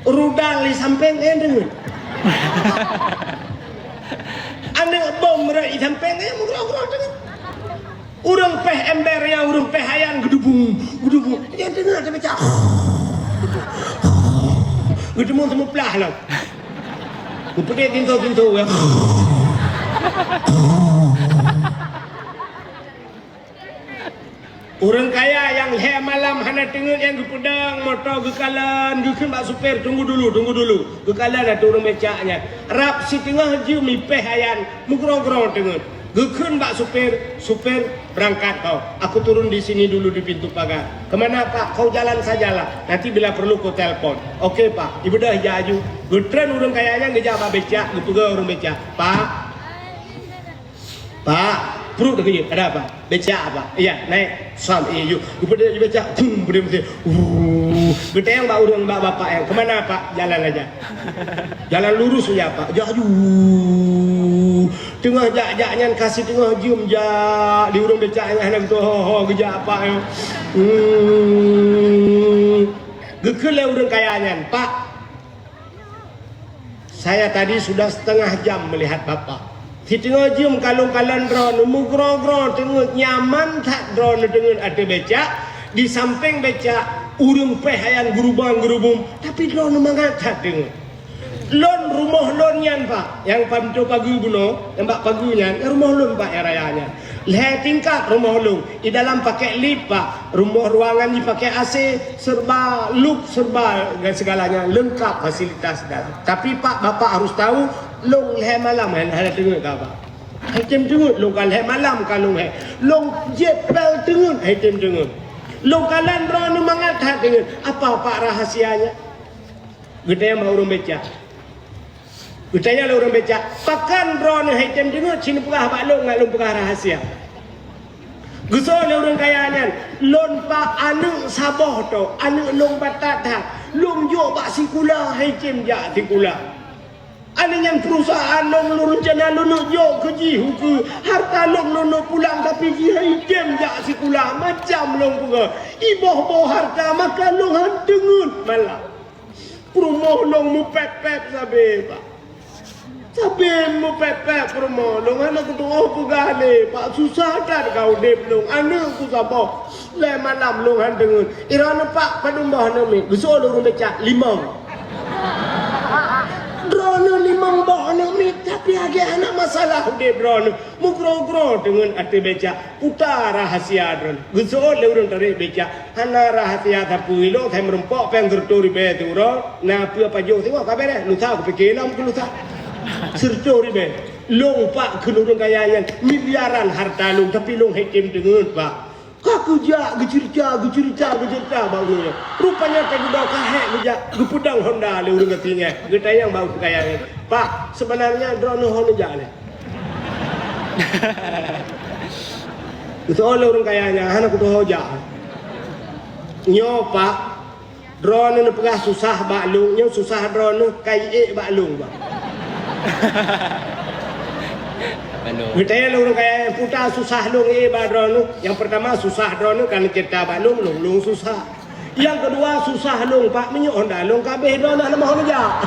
Rudal di samping dengun. Anak bom di samping megro-gro dengun. Urang peh ember ya, urang peh hayang gedubung. Dia dengar ada becak. Gedubung semua pelah lah. Ku pergi tinto ya. Orang kaya yang leher malam hana tengok yang pedang motor gekalan gekan bak super tunggu dulu gekalan ada orang becaknya rap si tengah je mipeh hayan mugrong-grong tengok gekan bak super berangkat kau aku turun di sini dulu di pintu pagar. Kemana pak? Kau jalan sajalah, nanti bila perlu kau telpon. Okey pak, ibu dah jaju getren orang kayanya ngejak bak becak getuga orang becak pak perut dah kerja, ada apa? Becak apa? Iya, naik sam, yuk. Kepada becak, berdiri mesti. Kita yang bawa orang bapak yang kemana pak? Jalan aja. Jalan lurus saja pak. Jaju. Tengah jak-jaknya kasih tengah jum jak di urang becak yang hendak tu ho gejak apa yang. Gekele urang kayanya, pak. Saya tadi sudah setengah jam melihat bapak. Si tengah jam kalung-kalan drone, mugro-gro tengok nyaman tak drone dengan ada becak. Di samping becak, urung peh hayang gerubang-gerubung. Tapi drone mangat tak tengok. Lon rumah lon yan pak, yang pamto pagi buno, yang bak paginya, rumah lon pak ya rayanya. Leher tingkat rumah lon, di dalam pakai lift pak, rumah ruangan dipakai AC, serba look, serba dan segalanya lengkap fasilitas dalam. Tapi pak bapak harus tahu, long leher malam ada tengok apa? Hakim tengok, long leher malam kalau leher, long jepel tengok, hakim tengok, long kalan drone mangat tengok. Apa pak rahasianya? Gede yang mau orang becak. Bertanya orang becak, pakan drone hitam tengok sini pegah bak long ngalung pegah rahasia. Gusol orang kayanya, lon pak anu sabah tu, anu long batat dah, long jo bak sikula hitam jak sikula. Anu yang perusahaan long lurun jana lunu jo keji huku, harta long lunu pulang tapi ji hitam jak sikula macam long pegah. Iboh harta maka long handengun malah. Promo long mu pep sabe pak. Sabi mo pepe promo long anak tu oh pugale pak susah tak kau dep long anak ku sabo le malam long han dengun irana pak padumbah nami gusol urung becak limang drone limang bah nami tapi agak anak masalah dep drone mugro-gro dengan ate becak uta rahasia drone gusol urung tarik becak hana rahasia tapi lo kai merempok peng gertori be tu ro na pu apa jo tengok kabar lu tahu fikir lam ku lu tahu sercori be long pak kelurung kayanya miliaran harta long tapi long hakim dengan pak kaku jak gecerita baru rupanya tak udah kahek gejak gepedang Honda le urang katinya geta yang bau kayanya pak sebenarnya drone Honda jak le itu oleh urang kayanya hana ku hoja nyo pak drone ni pegah susah bak long nyo susah drone kai bak long pak Balung. Kita yang orang kaya yang putar susah long badron. Yang pertama susah drone kan kita balung long susah. Yang kedua susah long pak menyok honda long kabeh drone nak mau aja.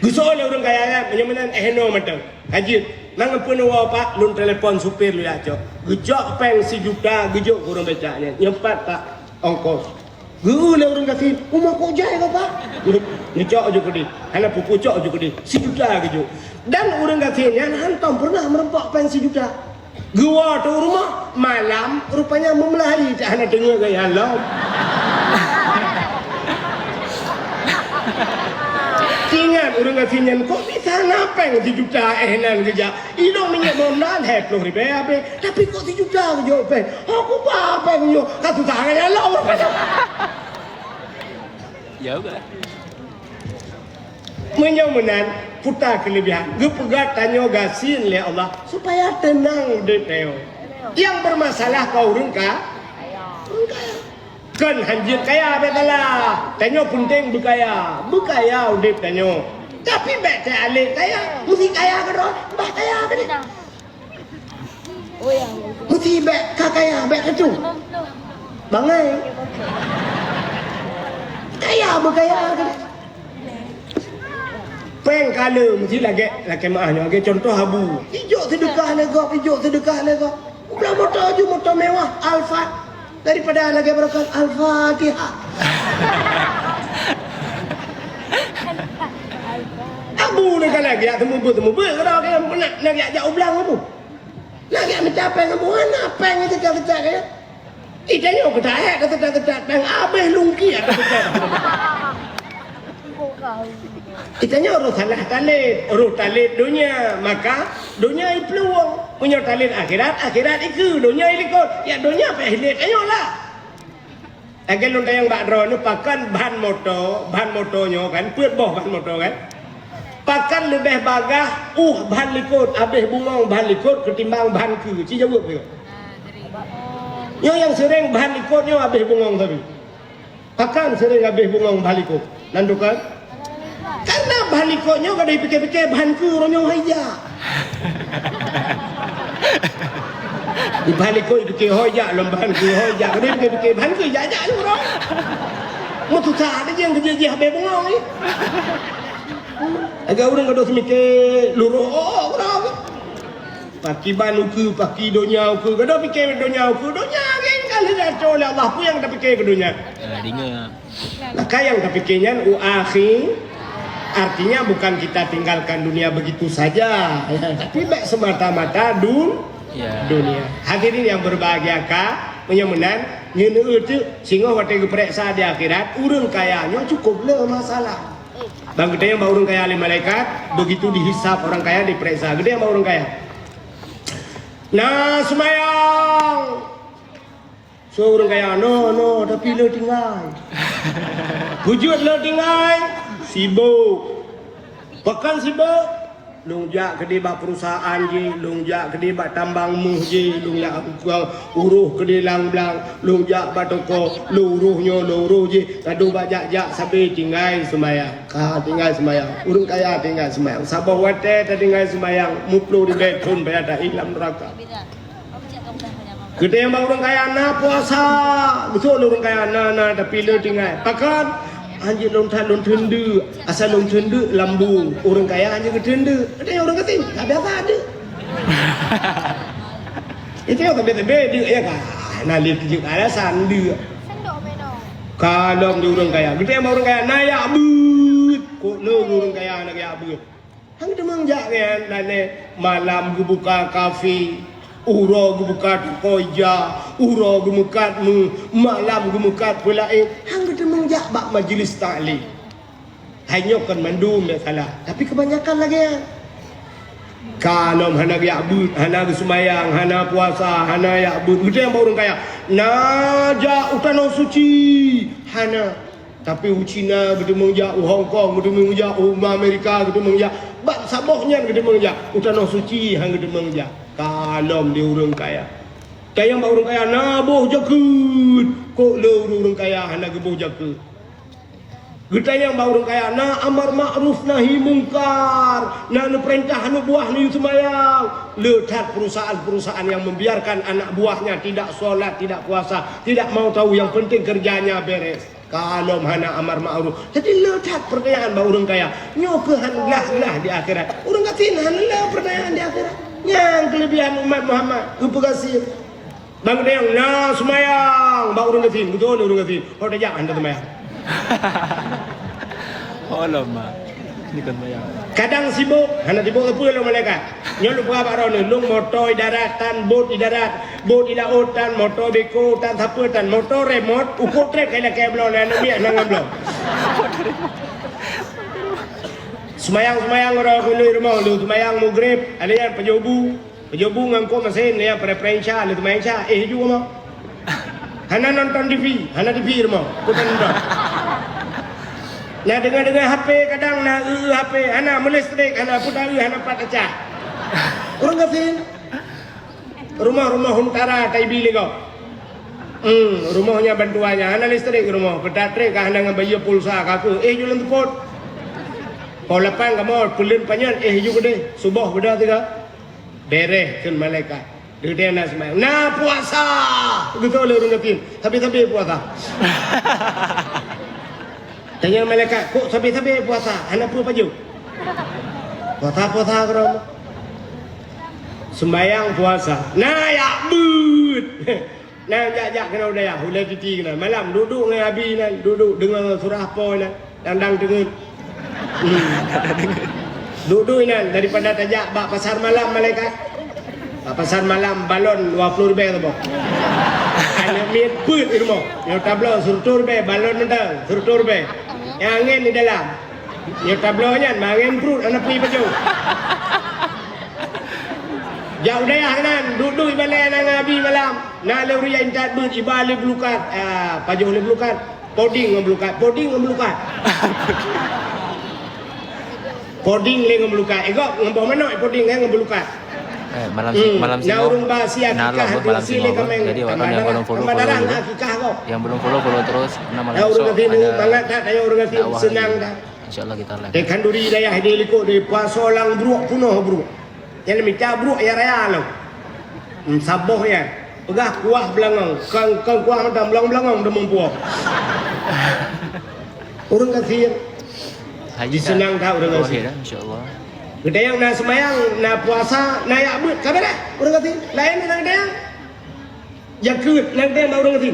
Gusol orang kaya kan menyamanan ehno macam. Haji nang pun pak lun telepon supir lu ya cok. Gejok peng si juta gejok kurang becaknya. Nyempat pak ongkos. Gula orang kata, rumah kau jaya kau pak? Ngecok juga di, hanya pucuk juga di, si juta gitu. Dan orang kata, yang hantam pernah merempak pensi juta. Gua tu rumah malam, rupanya memelari, tak hanya dengar gaya alam. Ingat orang kata, kok bisa ngapeng si juta nan kerja? Idong minyak mondan heploh ribe abe, tapi kok si juta kerja peng? Aku apa kerja? Kata tangan alam. Ya juga. Menyamanan putar kelebihan. Gepegat tanya gasin oleh Allah supaya tenang deteo. Yang bermasalah kau rengka. Kan hanjir kaya betalah. Tanya penting berkaya. Berkaya udip tanya. Tapi bete alik kaya. Mesti kaya ke doh? Bah kaya ke ni? Mesti bet kaya bet ke tu? Bangai. Kaya berkaya ke ni? Peng kala mesti lagi maahnya. Lagi contoh habu. Hijau sedekah lega, hijau sedekah lega. Udah motor mewah, Alfa. Daripada lagi berkat Al-Fatihah. Abu ni kan lagi temu kalau dia nak lagi ajak ulang abu. Lagi mencapai kamu mana peng itu kecak ya. Idanya kecak peng abeh lungki ada kecak. Itanya urus salah talit dunia, maka dunia itu peluang. Punya talit akhirat itu dunia ikut. Ya dunia apa hilit ayolah. Lagi lontar yang bakro ni pakan bahan motornya kan, puat boh bahan motor kan. Pakan lebih bagah, bahan likut, habis bungong bahan likut ketimbang bahan ku. Ci jawab ke? Yang sering bahan likutnya habis bungong tapi. Pakan sering habis bungong bahan likut. Nandukan? Karena bahan likutnya kalau dipikir-pikir bahan ku ronyong haja. Di bahan likut dipikir hoja, bahan ku hoja. Kalau dipikir-pikir bahan ku jajak ni orang. Mau tu tak ada yang kerja habis bungong ni. Agak orang kalau semikir luruh orang. Paki ban uku, paki dunia uku. Kalau fikir dunia uku, dunia kan kalau dah oleh Allah pun yang tak fikir ke dunia. Dengar. Maka yang tak fikirnya akhi. Artinya bukan kita tinggalkan dunia begitu saja, tapi baik semata-mata dunia. Hadirin yang berbahagia menyamanan nyeuneu teu sehingga waktu diperiksa di akhirat urang kayanya cukup le masalah. Bang gede yang urang kaya oleh malaikat, begitu dihisap orang kaya diperiksa. Gede yang urang kaya. Nah, semayang. So urang kaya no tapi le tinggal. Wujud le tinggal. Sibuk. Pekan sibuk. Lungjak kedai bak perusahaan je, lungjak kedai bak tambang muh je, lungjak uruh kedai lang-lang, lungjak bak toko, luruh je. Kadu bak jak sampai tinggal semayang. Tinggal semayang. Urang kaya tinggal semayang. Sabah wate tinggal semayang. Muplu di betun bayar dah ilam neraka. Kedai bak urang kaya na puasa. Betul urang kaya na tapi le tinggal. Pakan anjir long tendu, asal long tendu lambung. Orang kaya anjir ke tendu. Ada yang orang kata, tak biasa ada. Itu yang tak biasa dia ya kan. Nalir kerja alasan dia. Kalau dia orang kaya, kita yang orang kaya nayak but. Kok le orang kaya nak ya but. Hang demang jak kan malam buka kafe. Uro gebukat koja, uro gemukat malam gemukat pulain. Hang kita mengjak bak majlis ta'lim. Hanya kan mandum ya salah. Tapi kebanyakan lagi ya. Kalau hana ya'bud, hana semayang, hana puasa, hana ya'bud. Kita yang orang kaya. Naja utano suci. Hana. Tapi China kita mengjak, Hong Kong kita mengjak, Amerika kita mengjak. Bak sabohnya kita mengjak. Utano suci hang kita mengjak. Kalau dia orang kaya. Kaya orang kaya nabuh jakut. Kok le orang kaya hana gebuh jakut. Kita yang baru kaya na amar ma'ruf nahi mungkar, na perintah anu buah ni semayang. Lihat perusahaan-perusahaan yang membiarkan anak buahnya tidak sholat, tidak puasa, tidak mau tahu yang penting kerjanya beres. Kalau hana amar ma'ruf. Jadi lihat perdayaan baru kaya. Nyokehan lah di akhirat. Orang katin hanlah perdayaan di akhirat. Yang kelebihan umat Muhammad. Upagasi. Bang yang na semayang, baru katin. Betul orang katin. Oh dah anda semayang. Oh lama. Ini kan bayang. Kadang sibuk, hana sibuk apa lo malaikat? Nyol lupa apa ron, lung motor daratan, bot di darat, bot di lautan, motor beko, tan apa tan, motor remote, ukur trek kaya keblo na nabi nang ngablo. Semayang orang kuliah rumah, lu semayang maghrib, ada yang pejobu ngangko mesin, ya preferensia, lu semayang sya, juga mau. Hana nonton TV, hana TV rumah, putar nonton. Nah dengar HP kadang na HP, hana melistrik, hana putar, hana patacah. Orang katin, rumah huntara taibi lego. Rumahnya bantuannya, hana listrik rumah, pedatrik, hana ngabayi pulsa kaku, jualan tepot. Kalau lepas kamu pulin panjang, juga deh, subuh beda tiga, bereh kan malaikat. Dia nak semayang. Nah puasa. Betul orang katin. Tapi puasa. Tanya malaikat, kok tapi puasa? Anak pun baju. Puasa kerana. Sembayang puasa. Nah ya but. Nah jak kena udah ya. Hulai titi kena. Malam duduk dengan Abi nan, duduk dengar surah apa nan, dandang dengar. Duduk nan daripada tajak bak pasar malam malaikat. Pasar malam balon 20 ribu tu boh. Ada miet put di rumah. Yang tablo suruh ribu balon nendang suruh ribu. Yang angin di dalam. Yang tablonya angin perut anak pergi baju. Jauh daya kan duduk balai nang abi malam. Nak lewri yang tak ber ibali belukat. Paju le belukat. Poding ngebelukat. Poding le ngebelukat. Egok ngembau mana poding ngebelukat. Malam singgah. Malam singgah. Jadi orang yang belum follow dulu. Yang belum follow terus. Malam besok ada senang dah. InsyaAllah kita live. Dekan duri daya dia liko di puasa lang bruk punuh bruk. Yang minta bruk ya raya lo. Saboh ya. Pegah kuah belangong. Kang kuah macam belangong demam puah. Orang kasih. Haji senang dah orang kasih. InsyaAllah. Gede yang nak semayang, nak puasa, nak yak but, kabar dah? Orang kata, lain nak gede yang? Jakut, nak gede yang orang kata.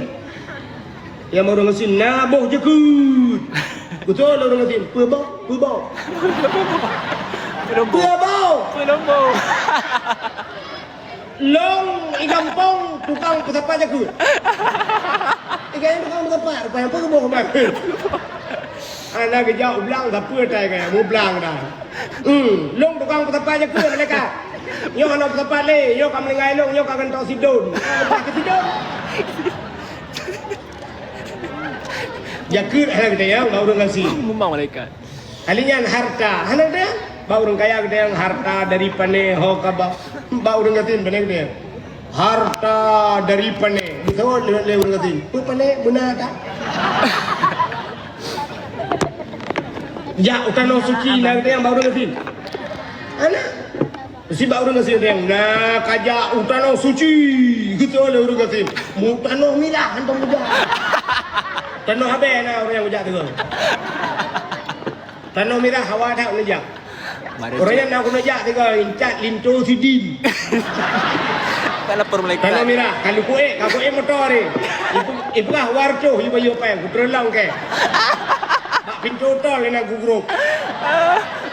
Yang orang kata, nak boh jakut. Betul orang kata, pebau. Long, igampong, tukang pesapa jakut. Yang tukang pesapa, rupanya apa keboh kembang? Anak kejauh belang, tak apa kayak mau belang dah. Long tukang petapa je ke mereka. Yo anak petapa le, yo kam lengai long, yo kan tok sidon. Pakai sidon. Jakut anak kita yang baru ngasih. Memang malaikat. Alinya harta, anak dia baru kaya kita yang harta dari pane ho kaba. Baru ngatin benar dia. Harta dari pane. Betul le ngatin. Pu pane benar tak? Ya, utano suci nak yang baru ngatin. Anak. Si baru ngatin yang nak kaja utano suci. Gitu oleh urang ngatin. Utano milah antong budak. Tano habe na orang yang budak tu. Tano mirah hawa dah ngejak. Orang yang nak ngejak tu incat linto sidin. Tak lapor malaikat. Tano mirah kalau kuek motor ni. Ibu lah warco ibu apa ku terlang ke. Pintu tol nak gugruk.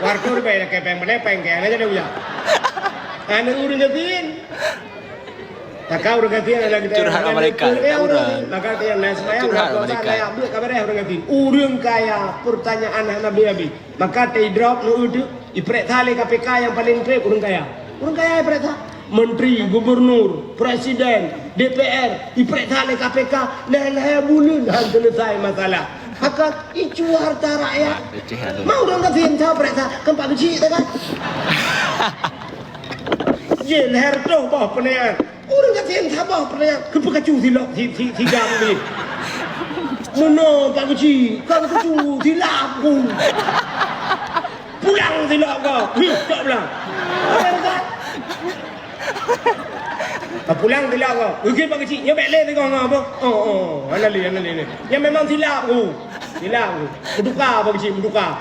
Warga udah kayak peng kayak aja dia. Anak urang gatin. Tak kau urang gatin anak kita. Curhat sama mereka. Maka dia nas bayang saya ambil kabar urang gatin. Urang kaya pertanyaan Nabi. Maka tei drop nu udu iprek thale KPK yang paling trip urang kaya. Urang kaya iprek thale. Menteri, gubernur, presiden, DPR, iprek thale KPK nah bulan selesai masalah. Maka itu harta rakyat. Mau dong katin tahu mereka kempat kecil kan? Jen herdo bawah penean. Orang katin tahu bawah penean. Kepekacu silok si jam ni. Mana Pak Kecil? Kau tu silap aku. Pulang silap kau. Tak pulang. Kau pulang silap kau. Okey Pak Kecil, yang baik leh kau apa? Oh, anali. Yang memang silap aku. Silap aku. Bertukar Pak Kecil, bertukar.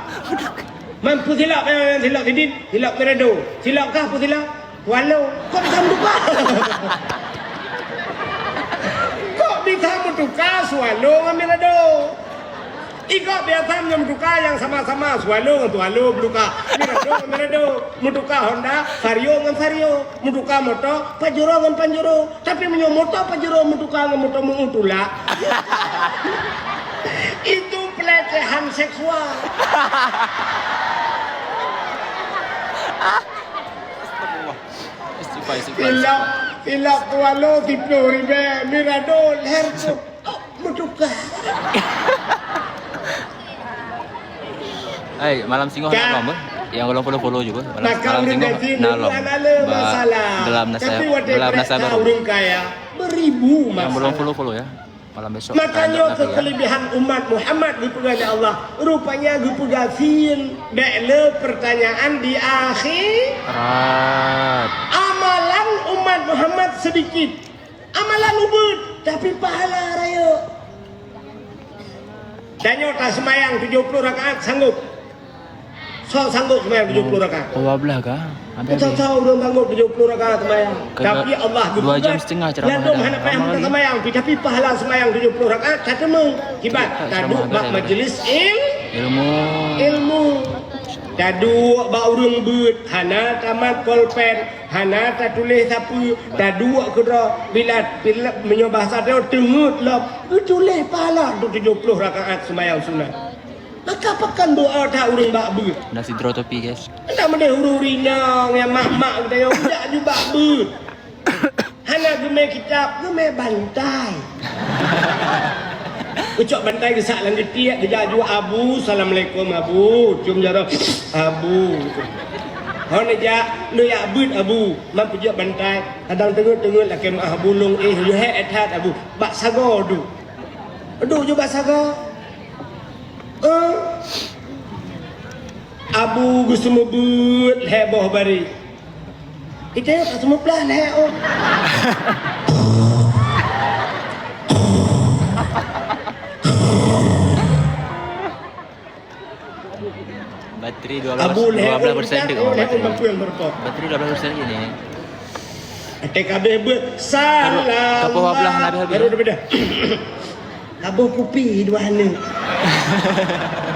Mampu silap yang silap Sidin, silap Merado. Silap kah apa silap? Walau kau bisa bertukar. Kok bisa bertukar Swallow dengan Merado? Ikut biasa bertukar yang sama-sama Swallow dengan Swallow bertukar. Merado dengan Merado. Bertukar Honda, Vario dengan Vario. Bertukar motor, Pajero dengan Pajero. Tapi punya motor Pajero bertukar dengan motor mengutula. Itu pelecehan seksual. Silap Swallow Tiplo Ribe Merado leher tu bertukar. Malam Singoh nak lomba. Yang belum follow juga. Malam Singoh nak lomba. Dalam nasabah. Orang kaya beribu masalah. Yang belum follow ya. Malam besok. Makanya kelebihan umat Muhammad dipegang oleh Allah. Rupanya dipegasin dekle pertanyaan di akhir. Amalan umat Muhammad sedikit. Amalan ubud tapi pahala raya. Tanya tak semayang 70 rakaat sanggup. Sanggup semayang 70 rakaat. Oh, belah kah? Tahu belum sanggup 70 rakaat semayang. Tapi Allah 2 jam setengah ceramah. Lalu mana payah kita semayang, tapi pahala semayang 70 rakaat kata meng. Kibat taduk bak majlis ilmu. Taduk bak urung beut, hana tamat kolpen, hana tak tulis sapu, taduk kira bila menyobah sadar tengut lah. Tulis pahala 70 rakaat semayang sunat. Maka pakan doa tak urung bak beut. Nasi drotopi guys. Tak mendeh huru-rinang yang mak-mak kita yang tidak juga beut. Hana gemai kitab, gemai bantai. Ucap bantai kesak lang ketiak, kejak juga Abu, Assalamualaikum Abu. Cium jarak, Abu. Kau nak jak, lu ya beut Abu. Mampu jak bantai, kadang tengok-tengok lah kemah bulung you head at Abu. Bak sago du. Aduh je bak sago. Abu gus semua beut heboh bari. Kita tak semua pelah leh. Bateri 12% dekat bateri. Bateri 12% gini. TKB beut salam. Kapal belah habis. Baru dah. Abu kopi dua hana.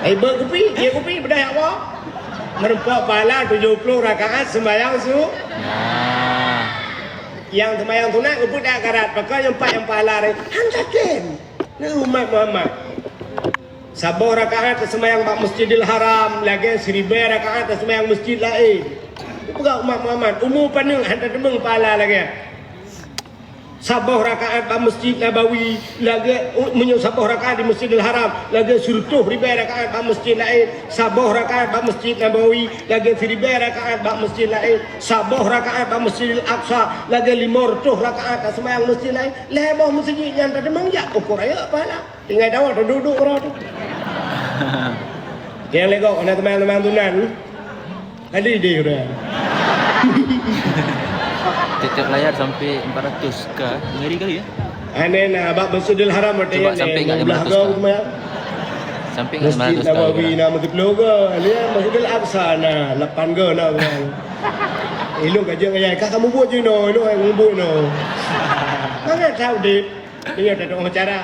Berkopi, dia kopi berdaya apa? Merempak pahala 70 rakaat sembahyang su. Yang sembahyang sunat uput dak karat, pakai yang empat yang pahala ni. Hantakin. Ni umat Muhammad. Sabah rakaat sembahyang bak Masjidil Haram, lagi 1000 rakaat sembahyang masjid lain. Pegang umat Muhammad, umur penuh hantar demeng pahala lagi. Sabah rakaat di Masjid Nabawi, lagi menyuk sabah rakaat di Masjidil Haram, lagi 1000 rakaat di masjid lain. Sabah rakaat di Masjid Nabawi, lagi 1000 rakaat di masjid lain. Sabah rakaat di Masjidil Aqsa, lagi 500 rakaat di sembahyang masjid lain. Lebih masjid yang tadi mengjak ukur aja pahala. Tinggal tahu tu duduk orang tu. Yang lego anak teman-teman tunan. Ada ide dah. Tiap layar sampai 400 ke ngeri kali ya. Ane nak bab Masjidil Haram Coba sampai enggak 500 ke? Sampai enggak 500 Masjid Nabawi nak Masjid Loga, dia Masjidil Aqsa nah 8 ke nak bang. Elok aja ngaya, kamu buat je no, elok yang buat no. Mana tahu dip. Dia tak tahu cara.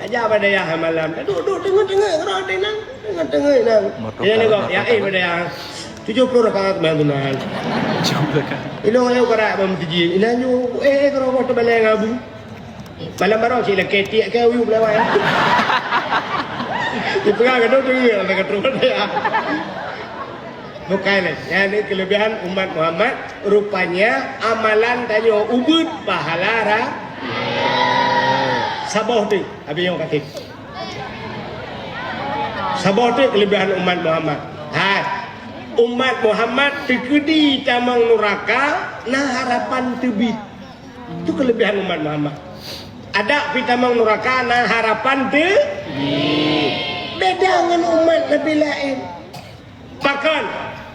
Aja pada yang malam. Duduk tengah-tengah kerana tenang, tengah-tengah nang. Dia ni kau, ya pada yang 70 rakaat bantuan. Ilong ayo kara bam tiji. Ilanyo karo ko to baleng abu. Malam baro sila ketik ke uyu belawa ya. Ipega gado dengar ada keturunan ya. Bukan ya ini kelebihan umat Muhammad rupanya amalan tanyo ubud pahala ra. Sabah tu abi yang kata. Sabah tu kelebihan umat Muhammad. Umat Muhammad terkedi tamang neraka nah harapan tebit. Itu kelebihan umat Muhammad. Ada pitamang neraka nah harapan Beda dengan umat Nabi lain. Bahkan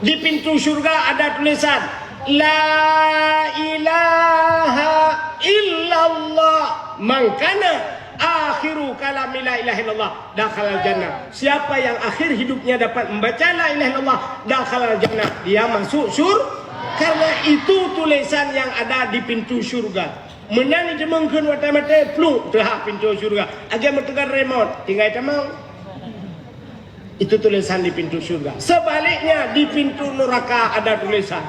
di pintu surga ada tulisan La ilaha illallah man kana akhiru kalami la ilaha illallah dakhalal jannah. Siapa yang akhir hidupnya dapat membaca la ilaha illallah dakhalal jannah, dia masuk surga. Karena itu tulisan yang ada di pintu surga. Menang jemengkeun mata-mata pluk dah pintu surga. Aja metekan remote tinggal temang. Itu tulisan di pintu surga. Sebaliknya di pintu neraka ada tulisan.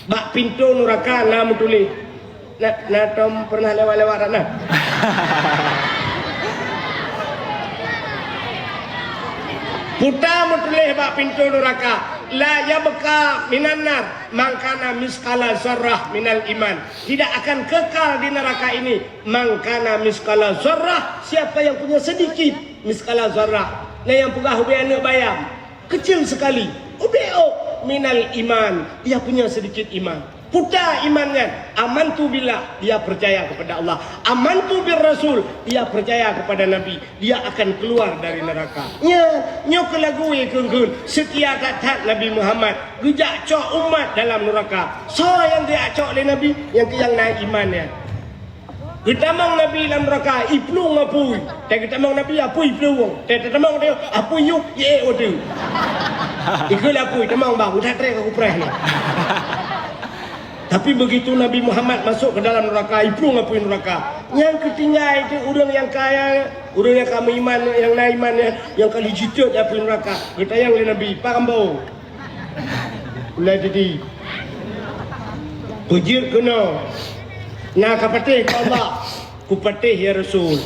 Bak pintu neraka nama tulis. Nah Tom pernah lewat-lewat nah. Putar metulis bak pintu neraka. La yabqa minan nar man kana miskala zarrah minal iman. Tidak akan kekal di neraka ini man kana miskala zarrah, siapa yang punya sedikit miskala zarrah. Nah yang pegah ubi anak bayam kecil sekali. Ubeo minal iman, dia punya sedikit iman. Putar imannya. Amantu billah, dia percaya kepada Allah. Amantu bir Rasul, dia percaya kepada Nabi. Dia akan keluar dari neraka. Nyok lagu kengkun setia kat Nabi Muhammad. Gejak cok umat dalam neraka. So yang dia cok oleh Nabi, yang naik imannya. Kita mang Nabi dalam neraka, iplung apui. Kita mang Nabi apui iplung. Kita mang dia apui yuk ye odu. Ikut apui, tamang bang, udah trek aku preh ni. Tapi begitu Nabi Muhammad masuk ke dalam neraka, iplung apa neraka. Yang ketinggal itu orang yang kaya, orang yang kami iman, yang naik imannya, yang kali jitut apa neraka. Kita yang oleh Nabi, Pak Ambau. Mulai jadi pujir kena. Nak kapatih ke Allah, ku patih ya Rasul.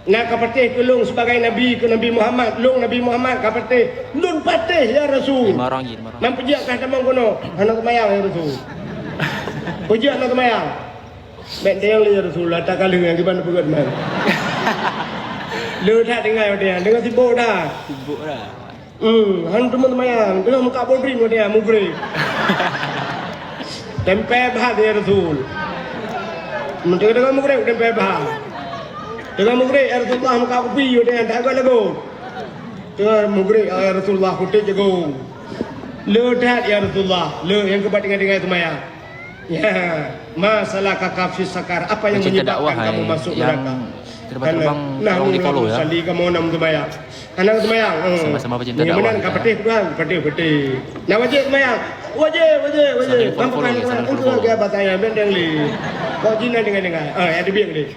Nak kapatih ke long sebagai Nabi ke Nabi Muhammad, long Nabi Muhammad kapatih, lun patih ya Rasul. Marang. Mampijak kah tamang kono, anak kemayang ya Rasul. Pujak nak kemayang. Baik dia yang lihat Rasulullah tak kalah yang gimana pegat mana. Lu tak dengar dia, dengar sibuk dah. Han teman kemayang, dengar muka Polri dia mugri. Tempe bah dia Rasul. Menteri dengar mugri tempe bah. Dengar mugri Rasulullah muka kopi dia tak agak lagu. Dengar mugri Rasulullah kutit jago. Lu tak ya Rasulullah, lu yang kebat dengar kemayang. Ya, masalah kakak sakar. Apa yang menyebabkan kamu masuk neraka? Tolong di follow ya. Sali kamu nam semayang. Anak semayang. Sama-sama pecinta dakwah. Menan kapatih tuan, patih. Nah wajib semayang. Wajib. Kamu kan untuk dia batanya bendeng li. Kau jina dengar. Ada biang ni.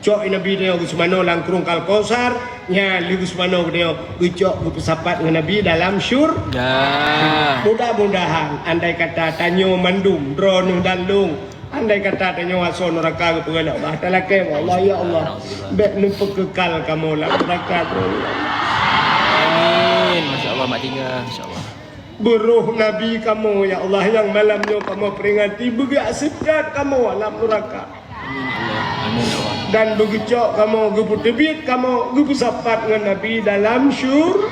Cok Nabi dia Gusmano langkrung kal Kausar, nya li Gusmano dia ucok bersahabat dengan Nabi dalam syurga. Mudah-mudahan andai kata tanyo mandum drone dan lung, andai kata tanyo aso neraka ke penganak bah talake Allah ya Allah. Bet nu pekekal kamu lah neraka. Amin. Masya-Allah mak tinggal insya-Allah. Beruh Nabi kamu ya Allah yang malamnya kamu peringati begak sedat kamu alam neraka. Amin Allah. Dan begitu kamu gupu tebit, kamu gupu sapat dengan Nabi dalam syur.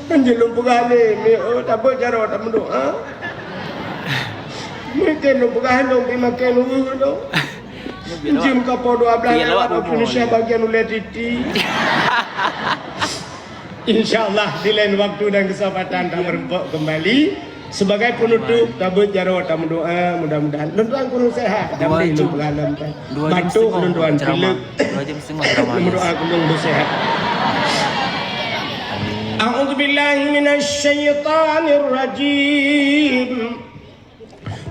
Anjelum pegale, tak boleh cara tak mendoa. Mungkin lu pegale, pergi makan dulu. Jim kapal 12 Indonesia bagian oleh titi. InsyaAllah di lain waktu dan kesempatan tak merempok kembali. Sebagai penutup tabut jaro tak mendoa mudah-mudahan lunduan kuno sehat dan hidup pengalaman batuk lunduan pilek 2 jam setengah mendoa kuno sehat. A'udzu billahi minasy syaithanir rajim.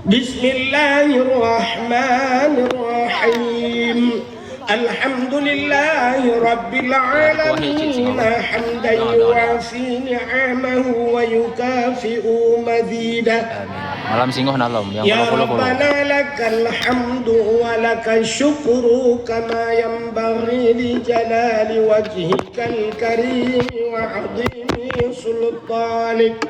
Bismillahirrahmanirrahim. Alhamdulillahi Rabbil Alamin hamdan yuafi ni'amahu wa yukafi'u mazidah. Malam singguh nalom yang ya Rabbana lakal hamdu wa lakal syukru kama yanbaghi li jalali wajhikal karim wa 'azimi sultanik.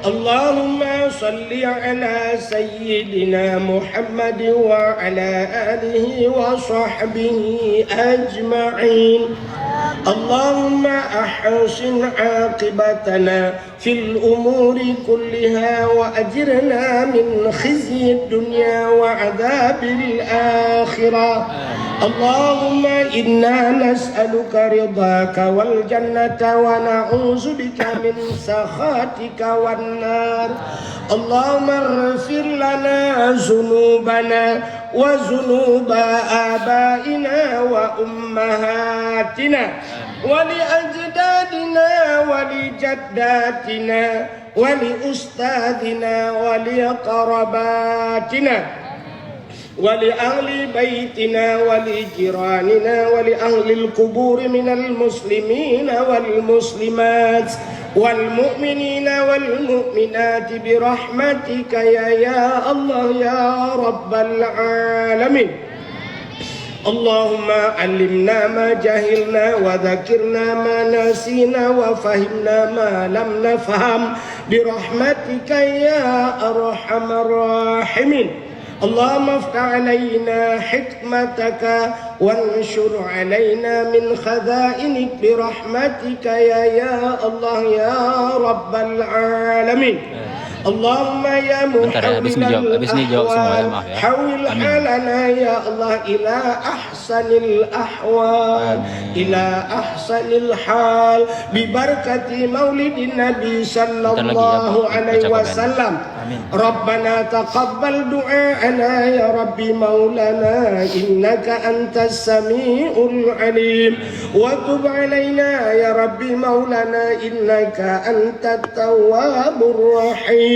Allahumma salli ala sayyidina Muhammad wa ala alihi wa sahbihi ajma'in. اللهم أحسن عاقبتنا في الأمور كلها وأجرنا من خزي الدنيا وعذاب الآخرة اللهم إنا نسألك رضاك والجنة ونعوذ بك من سخطك والنار اللهم اغفر لنا ذنوبنا وذنوب آبائنا وأمهاتنا ولأجدادنا ولجداتنا ولأستاذنا ولقرباتنا ولأهل بيتنا ولجيراننا ولأهل القبور من المسلمين والمسلمات والمؤمنين والمؤمنات برحمتك يا الله يا رب العالمين اللهم علمنا ما جهلنا وذكرنا ما نسينا وفهمنا ما لم نفهم برحمتك يا أرحم الراحمين اللهم افتح علينا حكمتك وانشر علينا من خزائنك برحمتك يا الله يا رب العالمين اللهم يا محول الأحوال حول حالنا يا الله إلى أحسن الأحوال إلى أحسن الحال ببركة مولد النبي صلى الله عليه وسلم ربنا تقبل دعاءنا يا ربي مولانا إنك أنت السميع العليم وتب علينا يا ربي مولانا إنك أنت التواب الرحيم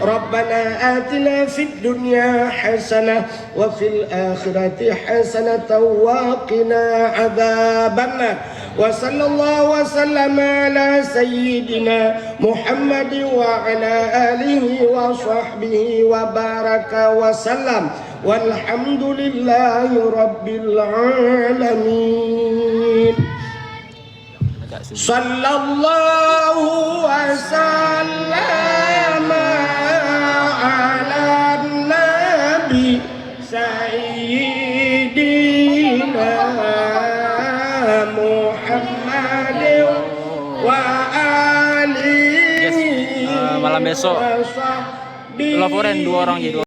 ربنا آتنا في الدنيا حسنة وفي الآخرة حسنة وقنا عذاب النار وصلى الله وسلم على سيدنا محمد وعلى آله وصحبه وبارك وسلم والحمد لله رب العالمين صلى الله وسلم على النبي سيدنا محمد وآله malam besok laporan 2 orang jadi